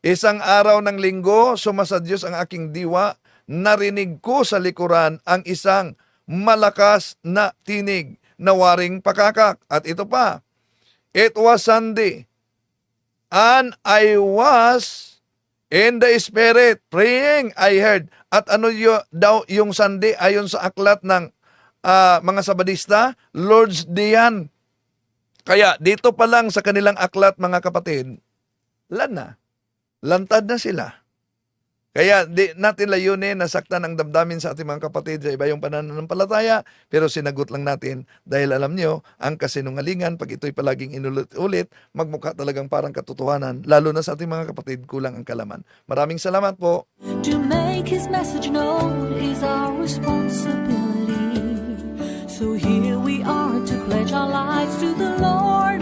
Isang araw ng linggo, sumasa Diyos ang aking diwa, narinig ko sa likuran ang isang malakas na tinig na waring pakakak. At ito pa, it was Sunday, and I was in the Spirit praying, I heard. At ano daw yung Sunday ayon sa aklat ng mga Sabadista? Lord's Day yan. Kaya dito pa lang sa kanilang aklat mga kapatid, lantad na sila. Kaya di natin layunin na saktan ang damdamin sa ating mga kapatid sa iba yung pananampalataya, pero sinagot lang natin dahil alam nyo, ang kasinungalingan, pag ito'y palaging inulit-ulit, magmukha talagang parang katotohanan, lalo na sa ating mga kapatid, kulang ang kalaman. Maraming salamat po. To make His message known is our responsibility. So here we are to pledge our lives to the Lord.